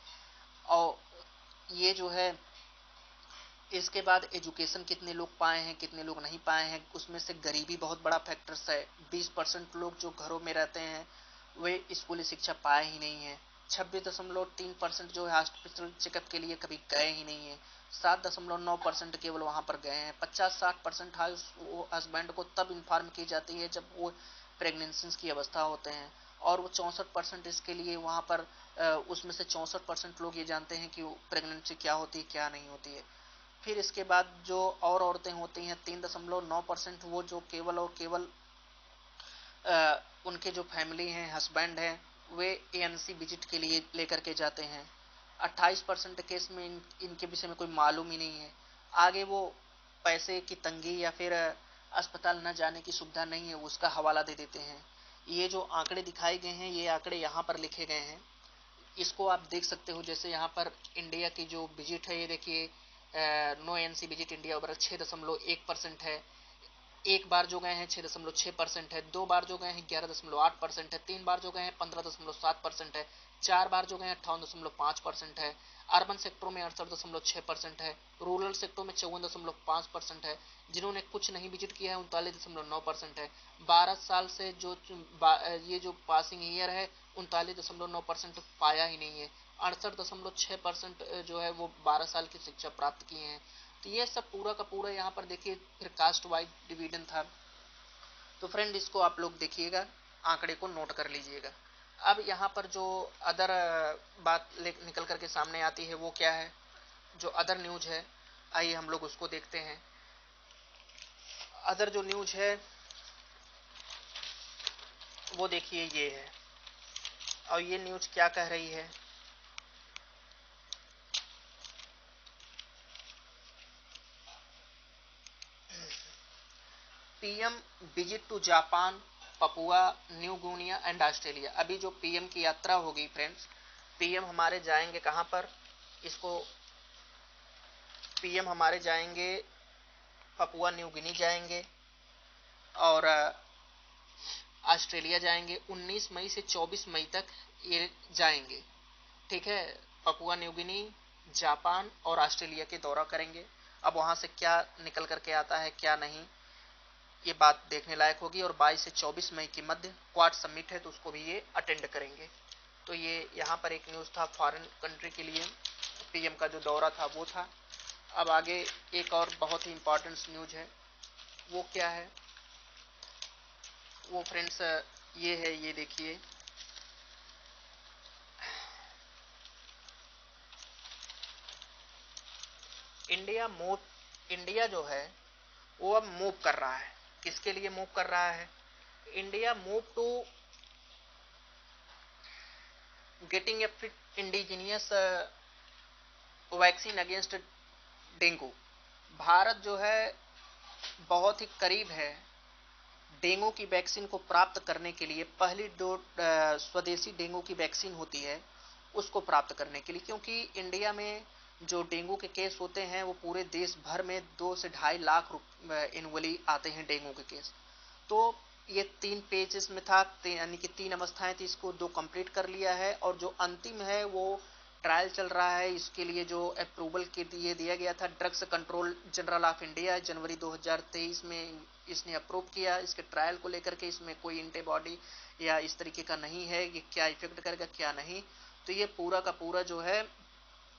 और ये जो है इसके बाद एजुकेशन कितने लोग पाए हैं, कितने लोग नहीं पाए हैं, उसमें से गरीबी बहुत बड़ा फैक्टर्स है। 20% लोग जो घरों में रहते हैं वे स्कूली शिक्षा पाए ही नहीं है। 26.3% जो है हॉस्पिटल चेकअप के लिए कभी गए ही नहीं है। 7.9% केवल वहां पर गए हैं। 50-60% हस्बैंड को तब इन्फॉर्म की जाती है जब वो प्रेगनेंसी की अवस्था होते हैं, और वो 64% इसके लिए वहां पर उसमें से 64% लोग ये जानते हैं कि प्रेगनेंसी क्या होती है, क्या नहीं होती है। फिर इसके बाद जो और औरतें होती हैं 3.9%, वो जो केवल और केवल उनके जो फैमिली हैं, हस्बैंड हैं, वे एएनसी विजिट के लिए लेकर के जाते हैं। 28% केस में इनके विषय में कोई मालूम ही नहीं है। आगे वो पैसे की तंगी या फिर अस्पताल न जाने की सुविधा नहीं है उसका हवाला दे देते हैं। ये जो आंकड़े दिखाए गए हैं ये आंकड़े यहाँ पर लिखे गए हैं, इसको आप देख सकते हो। जैसे यहाँ पर इंडिया की जो विजिट है, ये देखिए, no NC visit India over 6.1% है। एक बार जो गए हैं 6.6% है, 2 बार जो गए हैं 11.8% है, 3 बार जो गए हैं 15.7% है, 4 बार जो गए हैं 58.5% है। अर्बन सेक्टरों में 68.6% है, रूरल सेक्टरों में 54.5% है। जिन्होंने कुछ नहीं विजिट किया है 39.9% है। 12 साल से जो ये जो पासिंग ईयर है 39.9% पाया ही नहीं है। 68.6% जो है वो 12 साल की शिक्षा प्राप्त किए हैं। तो ये सब पूरा का पूरा यहाँ पर देखिए। फिर कास्ट वाइज डिवीजन था। तो फ्रेंड इसको आप लोग देखिएगा आंकड़े को नोट कर लीजिएगा। अब यहाँ पर जो अदर बात निकल करके सामने आती है वो क्या है, जो अदर न्यूज है, आइए हम लोग उसको देखते हैं। अदर जो न्यूज है वो देखिए ये है, और ये न्यूज क्या कह रही है, PM visit to Japan, Papua New Guinea and Australia. अभी जो पीएम की यात्रा होगी फ्रेंड्स, पीएम हमारे जाएंगे कहां पर, इसको पीएम हमारे जाएंगे पपुआ न्यू गिनी जाएंगे और ऑस्ट्रेलिया जाएंगे। 19 मई से 24 मई तक ये जाएंगे, ठीक है। पपुआ न्यू गिनी, जापान और ऑस्ट्रेलिया के दौरा करेंगे। अब वहां से क्या निकल करके आता है क्या नहीं, ये बात देखने लायक होगी। और 22 से 24 मई के मध्य क्वाड समिट है, तो उसको भी ये अटेंड करेंगे। तो ये यहाँ पर एक न्यूज़ था फॉरेन कंट्री के लिए, पीएम का जो दौरा था वो था। अब आगे एक और बहुत ही इम्पोर्टेंट न्यूज है, वो क्या है, वो फ्रेंड्स ये है, ये देखिए, इंडिया जो है वो अब मूव कर रहा है। किसके लिए मूव कर रहा है, India move to getting a fit indigenous vaccine against dengue. Bharat जो है बहुत ही करीब है डेंगू की वैक्सीन को प्राप्त करने के लिए। पहली स्वदेशी डेंगू की वैक्सीन होती है उसको प्राप्त करने के लिए, क्योंकि इंडिया में जो डेंगू के केस होते हैं वो पूरे देश भर में 2 से 2.5 लाख एनुअली आते हैं डेंगू के केस। तो ये 3 पेजेस में था, यानी कि 3 अवस्थाएं थी, इसको 2 कंप्लीट कर लिया है। और जो अंतिम है वो ट्रायल चल रहा है। इसके लिए जो अप्रूवल के लिए दिया गया था, drugs control general of India जनवरी 2023 में इसने अप्रूव किया। इसके ट्रायल को लेकर के इसमें कोई एंटीबॉडी या इस तरीके का नहीं है, ये क्या इफेक्ट करेगा क्या नहीं। तो ये पूरा का पूरा जो है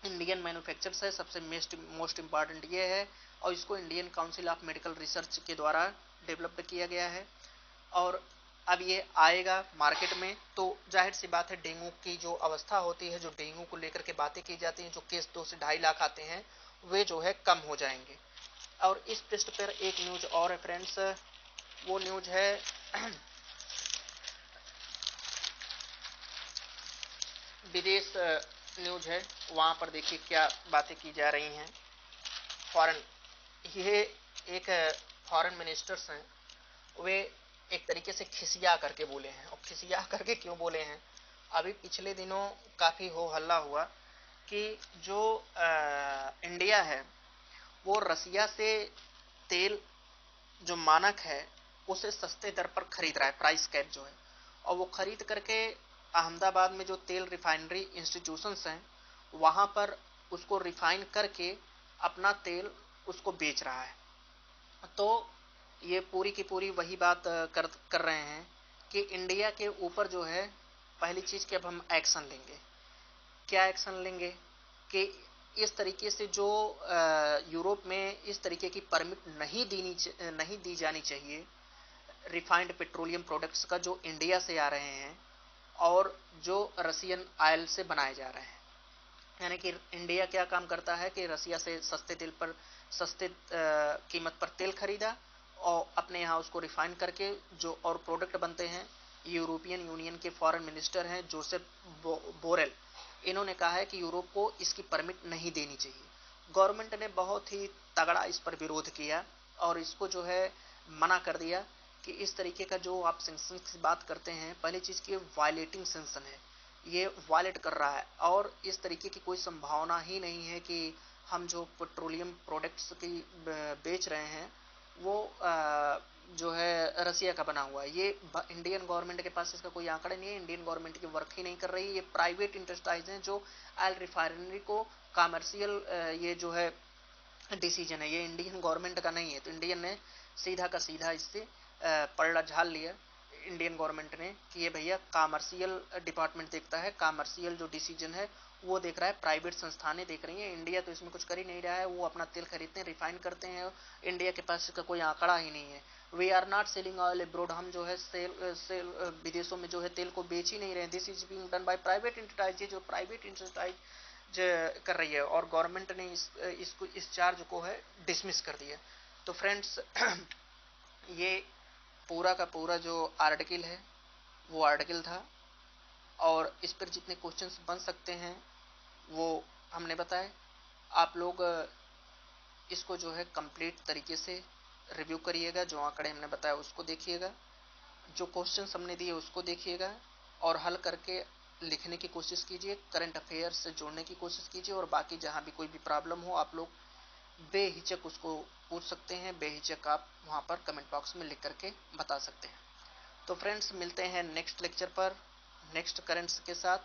इंडियन मैन्युफैक्चरर्स है, सबसे मोस्ट इम्पॉर्टेंट ये है। और इसको Indian council of medical research के द्वारा डेवलप्ड किया गया है। और अब ये आएगा मार्केट में, तो जाहिर सी बात है डेंगू की जो अवस्था होती है, जो डेंगू को लेकर के बातें की जाती हैं, जो केस 2 से 2.5 लाख आते हैं, वे जो है कम हो जाएंगे। और इस पृष्ठ पर एक न्यूज और है फ्रेंड्स, वो न्यूज है विदेश न्यूज है। वहां पर देखिए क्या बातें की जा रही हैं। फॉरेन, ये एक फॉरेन मिनिस्टर्स हैं, वे एक तरीके से खिसिया करके बोले हैं। और खिसिया करके क्यों बोले हैं, अभी पिछले दिनों काफ़ी हो हल्ला हुआ कि जो इंडिया है वो रसिया से तेल जो मानक है उसे सस्ते दर पर खरीद रहा है, प्राइस कैप जो है, और वो खरीद करके अहमदाबाद में जो तेल रिफाइनरी इंस्टीट्यूशंस हैं वहाँ पर उसको रिफाइन करके अपना तेल उसको बेच रहा है। तो ये पूरी की पूरी वही बात कर रहे हैं कि इंडिया के ऊपर जो है, पहली चीज़ कि अब हम एक्शन लेंगे। क्या एक्शन लेंगे कि इस तरीके से जो यूरोप में इस तरीके की परमिट नहीं दी जानी चाहिए रिफाइंड पेट्रोलियम प्रोडक्ट्स का, जो इंडिया से आ रहे हैं और जो रसियन ऑयल से बनाए जा रहे हैं। यानी कि इंडिया क्या काम करता है कि रसिया से सस्ते कीमत पर तेल खरीदा और अपने यहाँ उसको रिफाइन करके जो और प्रोडक्ट बनते हैं। यूरोपियन यूनियन के फॉरेन मिनिस्टर हैं जोसेफ बोरेल, इन्होंने कहा है कि यूरोप को इसकी परमिट नहीं देनी चाहिए। गवर्नमेंट ने बहुत ही तगड़ा इस पर विरोध किया और इसको जो है मना कर दिया कि इस तरीके का जो आप सैंक्शन की बात करते हैं, पहली चीज़ की वायलेटिंग सैंक्शन है, ये वायलेट कर रहा है। और इस तरीके की कोई संभावना ही नहीं है कि हम जो पेट्रोलियम प्रोडक्ट्स की बेच रहे हैं वो जो है रसिया का बना हुआ है। ये इंडियन गवर्नमेंट के पास इसका कोई आंकड़ा नहीं है, इंडियन गवर्नमेंट की वर्क ही नहीं कर रही है। ये प्राइवेट इंडस्ट्राइज हैं जो ऑयल रिफाइनरी को कमर्शियल, ये जो है डिसीजन है, ये इंडियन गवर्नमेंट का नहीं है। तो इंडियन ने सीधा का सीधा इससे पलड़ा झाल लिया इंडियन गवर्नमेंट ने कि ये भैया कमर्शियल डिपार्टमेंट देखता है, कमर्शियल जो डिसीजन है वो देख रहा है, प्राइवेट संस्थानें देख रही हैं, इंडिया तो इसमें कुछ कर ही नहीं रहा है। वो अपना तेल खरीदते हैं, रिफाइन करते हैं, इंडिया के पास इसका कोई आंकड़ा ही नहीं है। We are not selling oil abroad, हम जो है सेल विदेशों में जो है तेल को बेच ही नहीं रहे। This is being done by private enterprise, जो प्राइवेट एंटरप्राइज कर रही है और गवर्नमेंट ने इस चार्ज को है डिसमिस कर दिया। तो फ्रेंड्स ये पूरा का पूरा जो आर्टिकल है वो आर्टिकल था, और इस पर जितने क्वेश्चंस बन सकते हैं वो हमने बताए। आप लोग इसको जो है कंप्लीट तरीके से रिव्यू करिएगा, जो आंकड़े हमने बताया उसको देखिएगा, जो क्वेश्चंस हमने दिए उसको देखिएगा और हल करके लिखने की कोशिश कीजिए, करंट अफेयर से जोड़ने की कोशिश कीजिए, और बाकी जहाँ भी कोई भी प्रॉब्लम हो आप लोग बेहिचक उसको पूछ सकते हैं, बेहिचक आप वहाँ पर कमेंट बॉक्स में लिख करके बता सकते हैं। तो फ्रेंड्स मिलते हैं नेक्स्ट लेक्चर पर नेक्स्ट करेंट्स के साथ,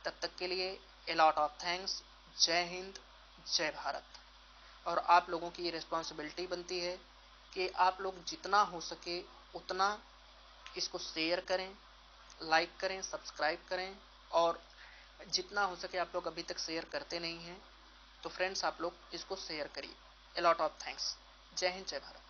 तब तक के लिए ए लॉट ऑफ थैंक्स। जय हिंद, जय भारत। और आप लोगों की ये रिस्पॉन्सिबिलिटी बनती है कि आप लोग जितना हो सके उतना इसको शेयर करें, लाइक करें, सब्सक्राइब करें, और जितना हो सके आप लोग अभी तक शेयर करते नहीं हैं तो फ्रेंड्स आप लोग इसको शेयर करिए। A lot of thanks. जय हिंद, जय भारत।